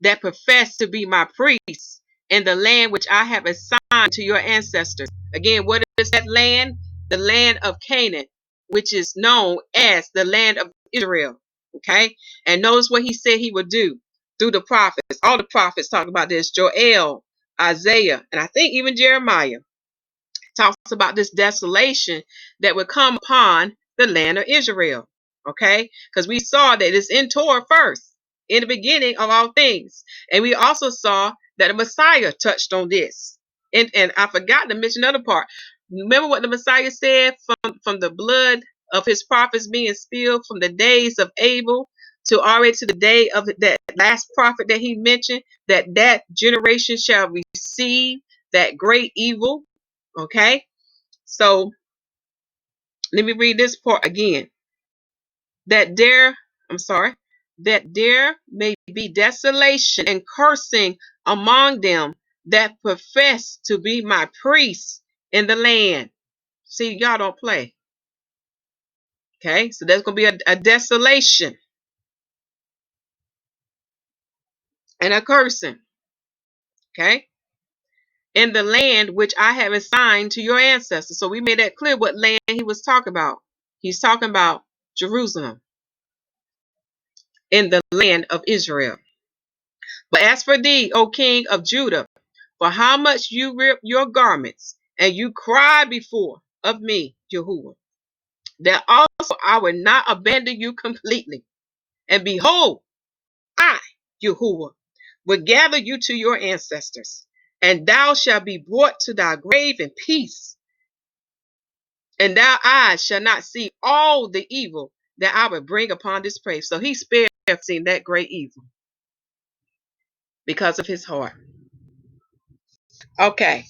that profess to be my priests in the land which I have assigned to your ancestors. Again, what is that land? The land of Canaan, which is known as the land of Israel. Okay? And notice what he said he would do through the prophets. All the prophets talk about this. Joel, Isaiah, and I think even Jeremiah talks about this desolation that would come upon the land of Israel. Okay? Because we saw that it's in Torah first, in the beginning of all things. And we also saw that the Messiah touched on this. And I forgot to mention another part. Remember what the Messiah said from the blood of his prophets being spilled from the days of Abel to already to the day of that last prophet that he mentioned, that generation shall receive that great evil. Okay, so let me read this part again. That there, that there may be desolation and cursing among them that profess to be my priests in the land. See, y'all don't play. Okay, so there's going to be a desolation and a cursing. Okay, in the land which I have assigned to your ancestors. So we made that clear what land he was talking about. He's talking about Jerusalem, in the land of Israel. But as for thee, O king of Judah, for how much you rip your garments, and you cry before of me, Yahuwah, that also I will not abandon you completely. And behold, I, Yahuwah, will gather you to your ancestors, and thou shalt be brought to thy grave in peace, and thou eyes shall not see all the evil that I will bring upon this place. So he spared seeing that great evil because of his heart. Okay,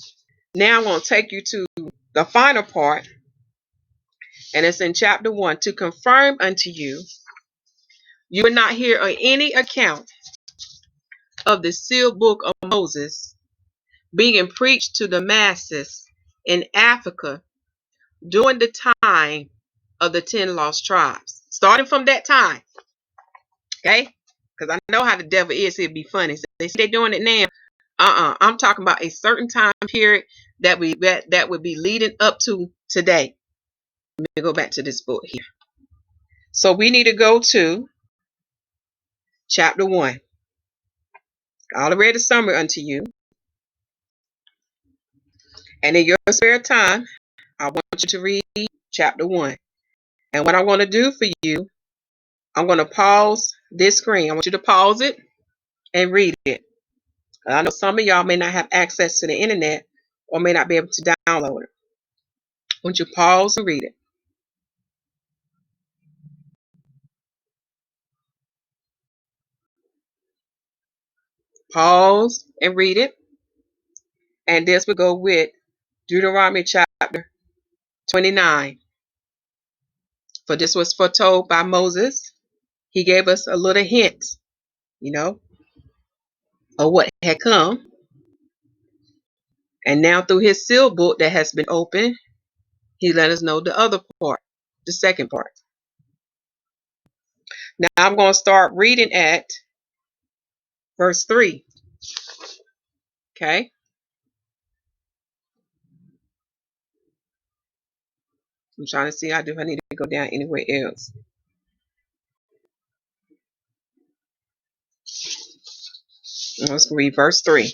now I'm going to take you to the final part, and it's in chapter 1, to confirm unto you You will not hear any account of the sealed book of Moses being preached to the masses in Africa during the time of the 10 lost tribes. Starting from that time, okay? Because I know how the devil is. He'd be funny. So they say they're doing it now. I'm talking about a certain time period that would be leading up to today. Let me go back to this book here. So we need to go to chapter 1. I already read a summary unto you. And in your spare time, I want you to read chapter 1. And what I want to do for you, I'm going to pause this screen. I want you to pause it and read it. I know some of y'all may not have access to the internet or may not be able to download it. I want you to pause and read it. Pause and read it. And this will go with Deuteronomy chapter 29. For this was foretold by Moses. He gave us a little hint, of what had come. And now through his sealed book that has been opened, he let us know the other part, the second part. Now I'm going to start reading at verse 3. Okay? I'm trying to see if I need to go down anywhere else. Let's read verse 3.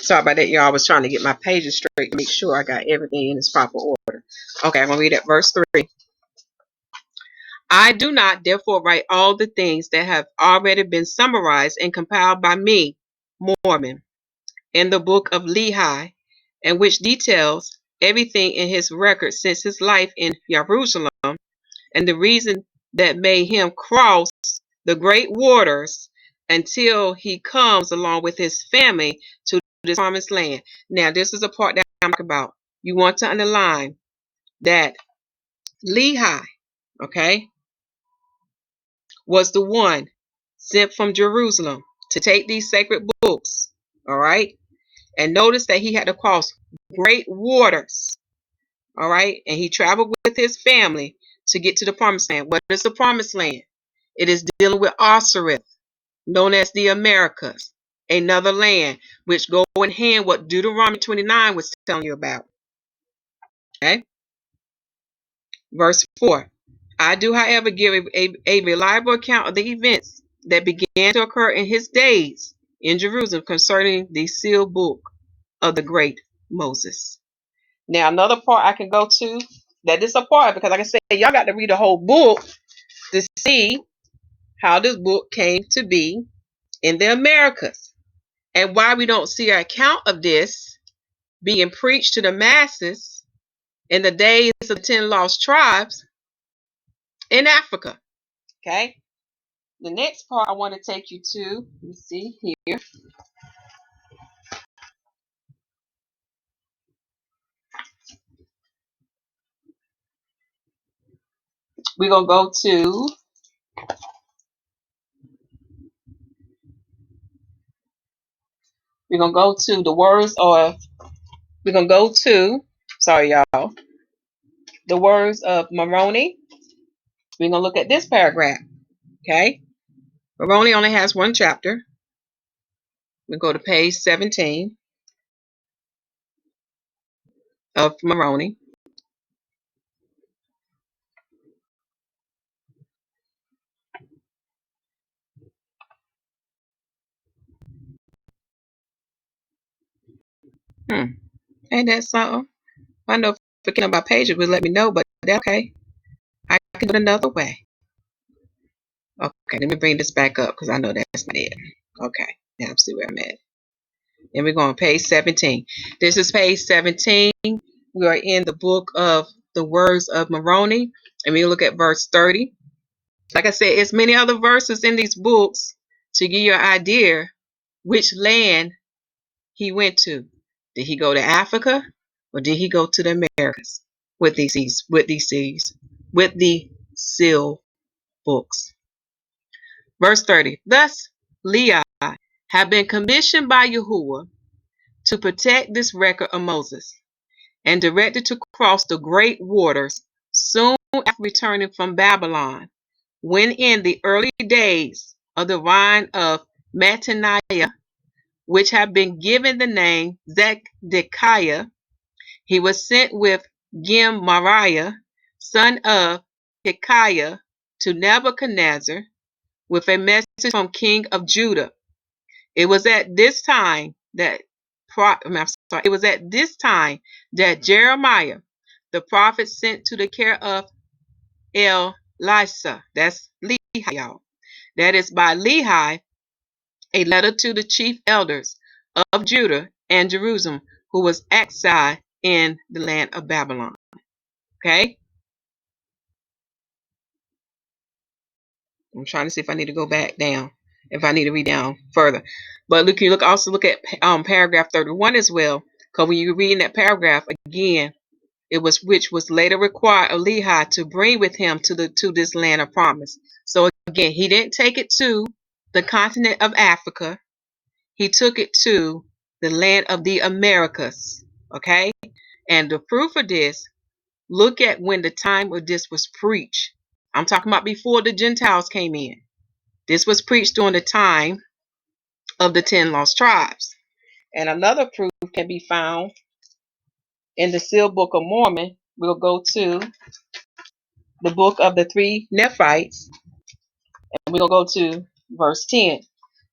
Sorry about that, y'all. I was trying to get my pages straight to make sure I got everything in its proper order. Okay, I'm going to read at verse 3. I do not therefore write all the things that have already been summarized and compiled by me, Mormon, in the book of Lehi, and which details everything in his record since his life in Jerusalem, and the reason that made him cross the great waters until he comes along with his family to this promised land. Now, this is a part that I'm talking about. You want to underline that Lehi, okay, was the one sent from Jerusalem to take these sacred books, all right? And notice that he had to cross great waters, all right? And he traveled with his family to get to the promised land. What is the promised land? It is dealing with Arsareth, known as the Americas, another land which go in hand what Deuteronomy 29 was telling you about. Okay? Verse 4. I do, however, give a reliable account of the events that began to occur in his days in Jerusalem concerning the sealed book of the great Moses. Now, another part I can go to that is a part, because like I said, y'all got to read the whole book to see how this book came to be in the Americas and why we don't see an account of this being preached to the masses in the days of the 10 lost tribes in Africa. Okay? The next part I want to take you to, let me see here. We're going to go to the words of, we're going to go to, sorry y'all, the words of Moroni. We're going to look at this paragraph. Okay? Moroni only has one chapter. We go to page 17 of Moroni. Ain't that something? I know if it came on my page, it would let me know, but okay. I can do it another way. Okay, let me bring this back up because I know that's not it. Okay, now I'm see where I'm at. And we're going to page 17. This is page 17. We are in the book of the words of Moroni. And we look at verse 30. Like I said, it's many other verses in these books to give you an idea which land he went to. Did he go to Africa or did he go to the Americas with these with the seal books? Verse 30. Thus Lehi have been commissioned by Yahuwah to protect this record of Moses and directed to cross the great waters soon after returning from Babylon, when in the early days of the reign of Mattaniah, which had been given the name Zedekiah, he was sent with Gemariah, son of Hilkiah, to Nebuchadnezzar with a message from King of Judah. It was at this time that Jeremiah, the prophet, sent to the care of Alayasha, that's Lehi, y'all. That is by Lehi, a letter to the chief elders of Judah and Jerusalem, who was exiled in the land of Babylon. Okay? I'm trying to see if I need to go back down, if I need to read down further. But look, you also look at paragraph 31 as well, because when you read in that paragraph again, it was which was later required of Lehi to bring with him to this land of promise. So again, he didn't take it to the continent of Africa. He took it to the land of the Americas. Okay? And the proof of this, look at when the time of this was preached. I'm talking about before the Gentiles came in. This was preached during the time of the 10 lost tribes. And another proof can be found in the sealed book of Mormon. We'll go to the book of the three Nephites, and we're going to go to verse 10.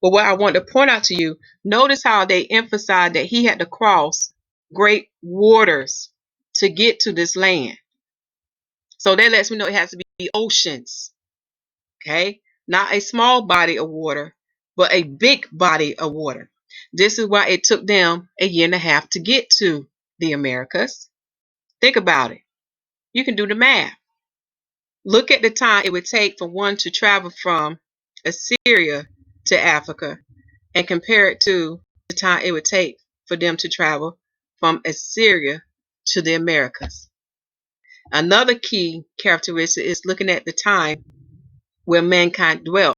But what I want to point out to you, notice how they emphasize that he had to cross great waters to get to this land. So that lets me know it has to be oceans. Okay? Not a small body of water, but a big body of water. This is why it took them a year and a half to get to the Americas. Think about it. You can do the math. Look at the time it would take for one to travel from Assyria to Africa and compare it to the time it would take for them to travel from Assyria to the Americas. Another key characteristic is looking at the time where mankind dwelt.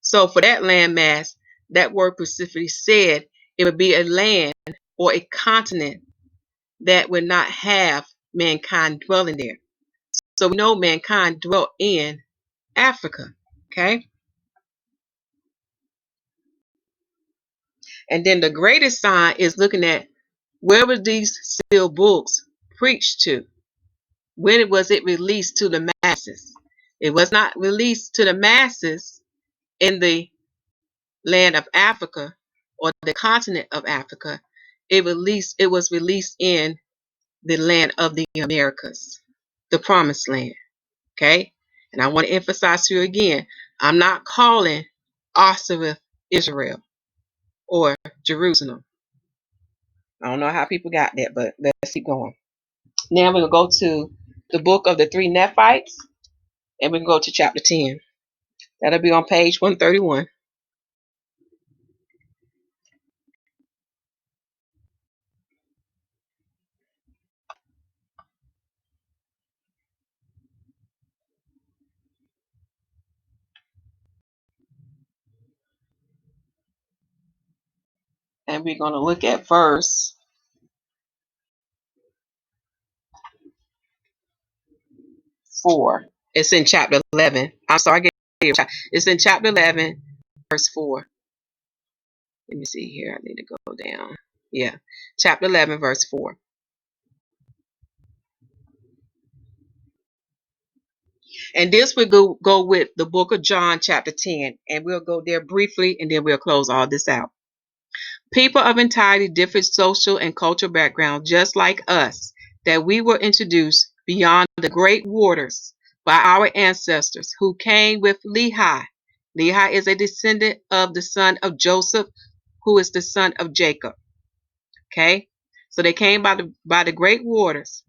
So for that landmass, that word specifically said it would be a land or a continent that would not have mankind dwelling there. So we know mankind dwelt in Africa. Okay. And then the greatest sign is looking at where were these sealed books preached to? When was it released to the masses? It was not released to the masses in the land of Africa or the continent of Africa. It was released in the land of the Americas, the promised land. Okay? And I want to emphasize to you again, I'm not calling Arsareth Israel or Jerusalem. I don't know how people got that, but let's keep going. Now we're going to go to the book of the three Nephites, and we can go to chapter 10. That'll be on page 131. And we're going to look at verse 4. It's in chapter 11. I'm sorry, I gave you it's in chapter 11, verse 4. Let me see here. I need to go down. Yeah, chapter 11, verse 4. And this will go with the book of John, chapter 10. And we'll go there briefly, and then we'll close all this out. People of entirely different social and cultural backgrounds, just like us, that we were introduced beyond the great waters by our ancestors who came with Lehi. Lehi is a descendant of the son of Joseph, who is the son of Jacob. Okay, so they came by the great waters.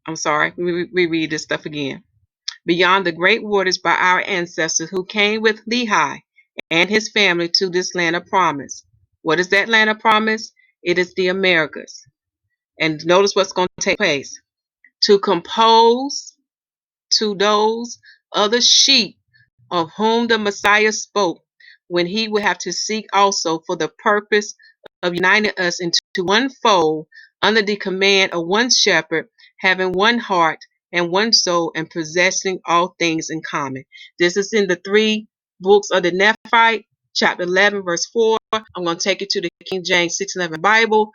I'm sorry, we read this stuff again. Beyond the great waters by our ancestors who came with Lehi, and his family to this land of promise. What is that land of promise? It is the Americas. And notice what's going to take place. To compose to those other sheep of whom the Messiah spoke, when he would have to seek also for the purpose of uniting us into one fold under the command of one shepherd, having one heart and one soul, and possessing all things in common. This is in the three books of the Nephite, chapter 11, verse 4. I'm going to take you to the King James 611 Bible,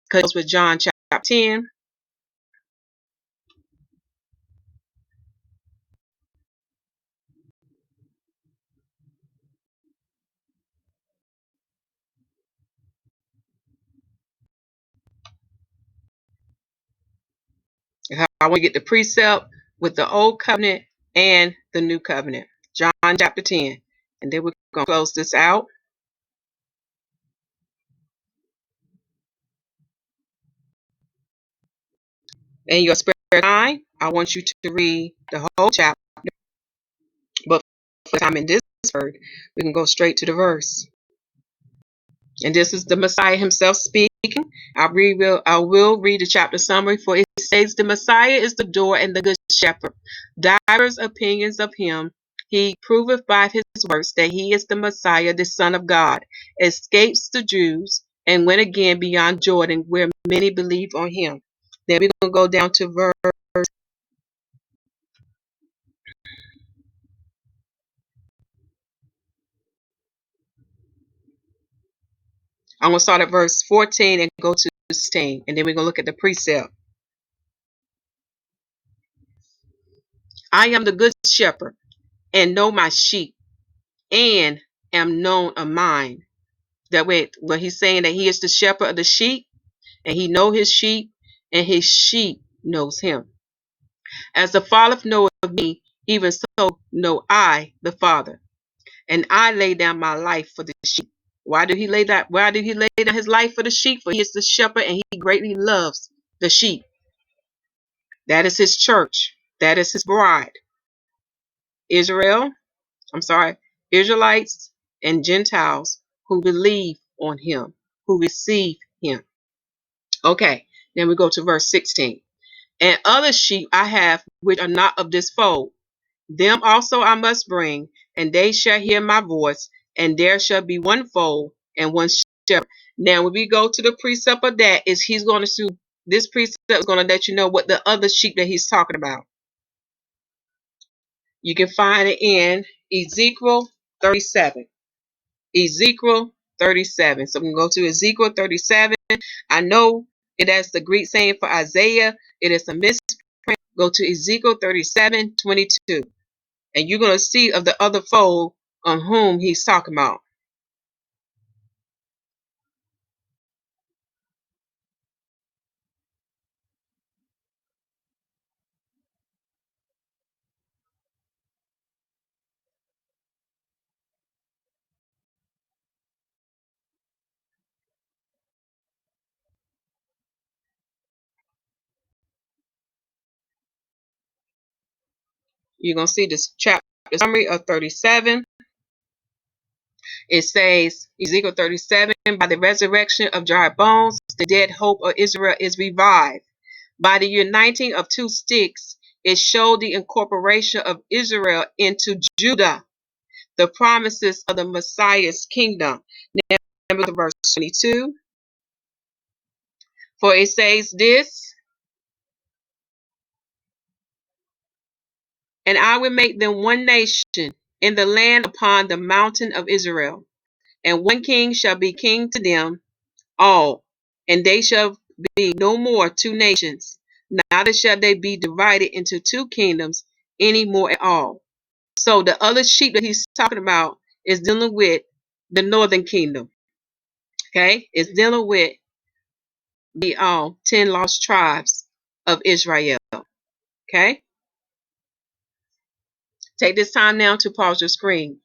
because it's with John chapter 10. I want to get the precept with the old covenant and the new covenant. John chapter 10. And then we're going to close this out. In your spare time, I want you to read the whole chapter. But for the time in this word, we can go straight to the verse. And this is the Messiah himself speaking. I will read the chapter summary, for it says, the Messiah is the door and the good shepherd. Divers opinions of him. He proveth by his works that he is the Messiah, the Son of God, escapes the Jews, and went again beyond Jordan, where many believe on him. Then we're going to go down to verse. I'm going to start at verse 14 and go to 16, and then we're going to look at the precept. I am the good shepherd, and know my sheep, and am known of mine. That way, well, he's saying that he is the shepherd of the sheep, and he know his sheep, and his sheep knows him. As the Father knoweth me, even so know I the Father, and I lay down my life for the sheep. Why did he lay that? Why did he lay down his life for the sheep? For he is the shepherd, and he greatly loves the sheep. That is his church. That is his bride. Israel, I'm sorry, Israelites and Gentiles who believe on him, who receive him. Okay, then we go to verse 16. And other sheep I have which are not of this fold. Them also I must bring, and they shall hear my voice, and there shall be one fold and one shepherd. Now, when we go to the precept of that, is he's going to, this precept is going to let you know what the other sheep that he's talking about. You can find it in Ezekiel 37. Ezekiel 37. So we can go to Ezekiel 37. I know it has the Greek saying for Isaiah. It is a misprint. Go to Ezekiel 37:22. And you're going to see of the other fold on whom he's talking about. You're going to see this chapter summary of 37. It says, Ezekiel 37, by the resurrection of dry bones, the dead hope of Israel is revived. By the uniting of two sticks, it showed the incorporation of Israel into Judah, the promises of the Messiah's kingdom. Now, verse 22. For it says this, and I will make them one nation in the land upon the mountain of Israel, and one king shall be king to them all, and they shall be no more two nations, neither shall they be divided into two kingdoms any more at all. So the other sheep that he's talking about is dealing with the northern kingdom. Okay, it's dealing with the 10 lost tribes of Israel. Okay, take this time now to pause your screen.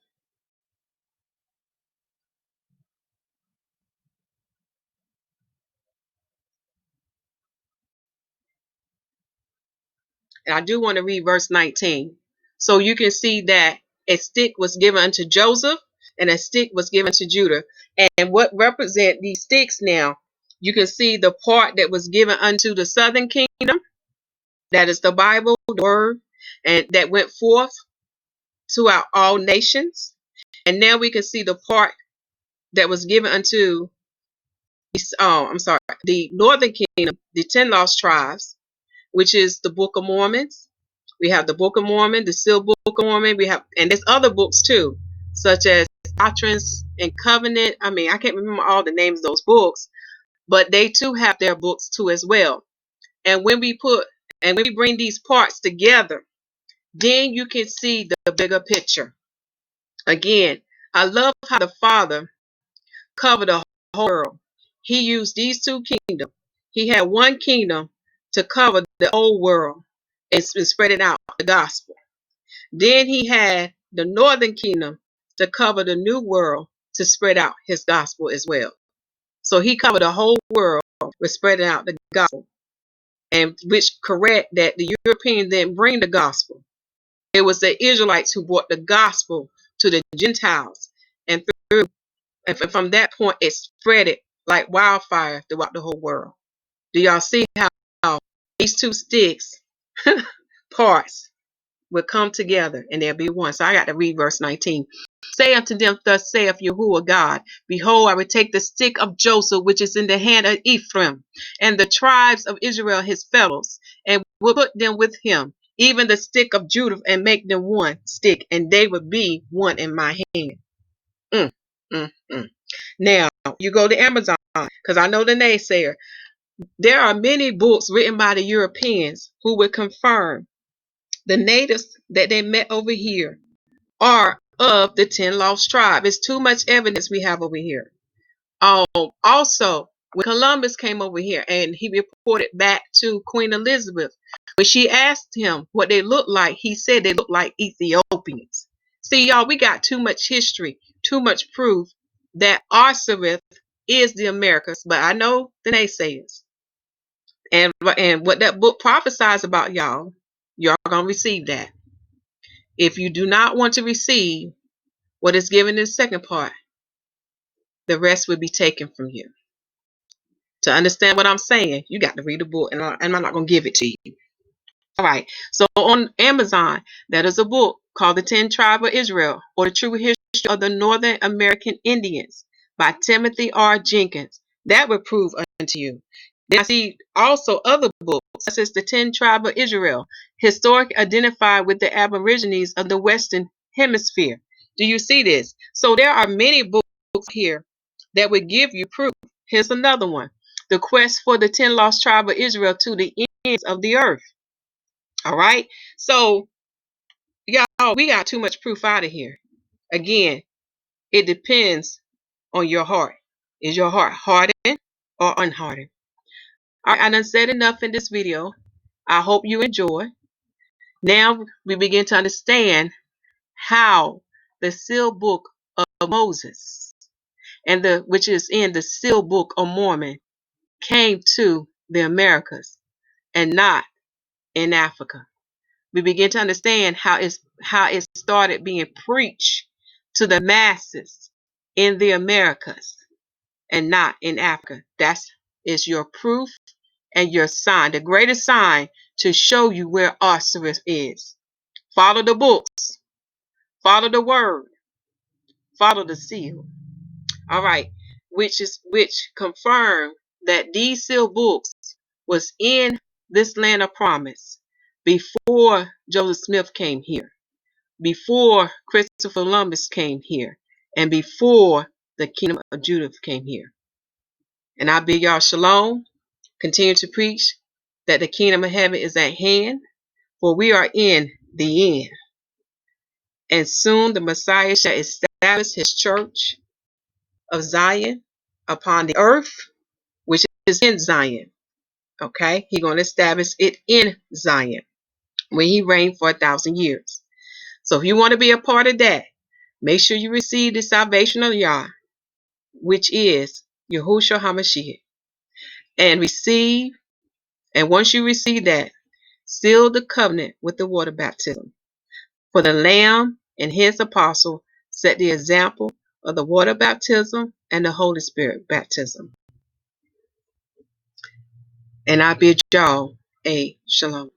And I do want to read verse 19. So you can see that a stick was given unto Joseph, and a stick was given to Judah. And what represent these sticks now, you can see the part that was given unto the southern kingdom, that is the Bible, the word, and that went forth throughout all nations. And now we can see the part that was given unto the northern kingdom, the 10 lost tribes, which is the Book of Mormons. We have the Book of Mormon, the Sealed Book of Mormon. We have, and there's other books too, such as Doctrines and Covenant. I mean, I can't remember all the names of those books, but they too have their books too as well. And when we bring these parts together, then you can see the bigger picture. Again, I love how the Father covered the whole world. He used these two kingdoms. He had one kingdom to cover the whole world and spread it out, the gospel. Then he had the northern kingdom to cover the new world to spread out his gospel as well. So he covered the whole world with spreading out the gospel. And which correct that the Europeans didn't bring the gospel. It was the Israelites who brought the gospel to the Gentiles. And from that point, it spread it like wildfire throughout the whole world. Do y'all see how these two sticks, parts, will come together and they'll be one? So I got to read verse 19. Say unto them, thus saith Yahuwah God, behold, I will take the stick of Joseph, which is in the hand of Ephraim, and the tribes of Israel his fellows, and will put them with him, even the stick of Judah, and make them one stick, and they will be one in my hand. Mm, mm, mm. Now, you go to Amazon, because I know the naysayer. There are many books written by the Europeans who would confirm the natives that they met over here are of the 10 lost tribe. It's too much evidence we have over here. Also, when Columbus came over here and he reported back to Queen Elizabeth, when she asked him what they looked like, he said they looked like Ethiopians. See, y'all, we got too much history, too much proof that Arsareth is the Americas, but I know the naysayers. And what that book prophesies about y'all gonna receive that. If you do not want to receive what is given in the second part, the rest will be taken from you. To understand what I'm saying, you got to read the book, and I'm not gonna give it to you. All right. So on Amazon, that is a book called The 10 Tribes of Israel, or The True History of the Northern American Indians by Timothy R. Jenkins. That will prove unto you. Then I see also other books, such as The 10 Tribes of Israel, historic identified with the Aborigines of the Western Hemisphere. Do you see this? So there are many books here that would give you proof. Here's another one. The Quest for the 10 Lost Tribes of Israel to the Ends of the Earth. All right. So, y'all, we got too much proof out of here. Again, it depends on your heart. Is your heart hardened or unhardened? All right, I done said enough in this video. I hope you enjoy. Now we begin to understand how the sealed book of Moses and which is in the sealed book of Mormon came to the Americas and not in Africa. We begin to understand how it started being preached to the masses in the Americas and not in Africa. That is your proof and your sign, the greatest sign to show you where Arsareth is. Follow the books, follow the word, follow the seal. All right, which confirm that these sealed books was in this land of promise before Joseph Smith came here, before Christopher Columbus came here, and before the kingdom of Judah came here. And I bid y'all shalom. Continue to preach that the kingdom of heaven is at hand, for we are in the end. And soon the Messiah shall establish his church of Zion upon the earth, which is in Zion. Okay? He's going to establish it in Zion when he reigned for 1,000 years. So if you want to be a part of that, make sure you receive the salvation of Yah, which is Yahusha HaMashyach. And once you receive that, seal the covenant with the water baptism. For the Lamb and his apostle set the example of the water baptism and the Holy Spirit baptism. And I bid y'all a shalom.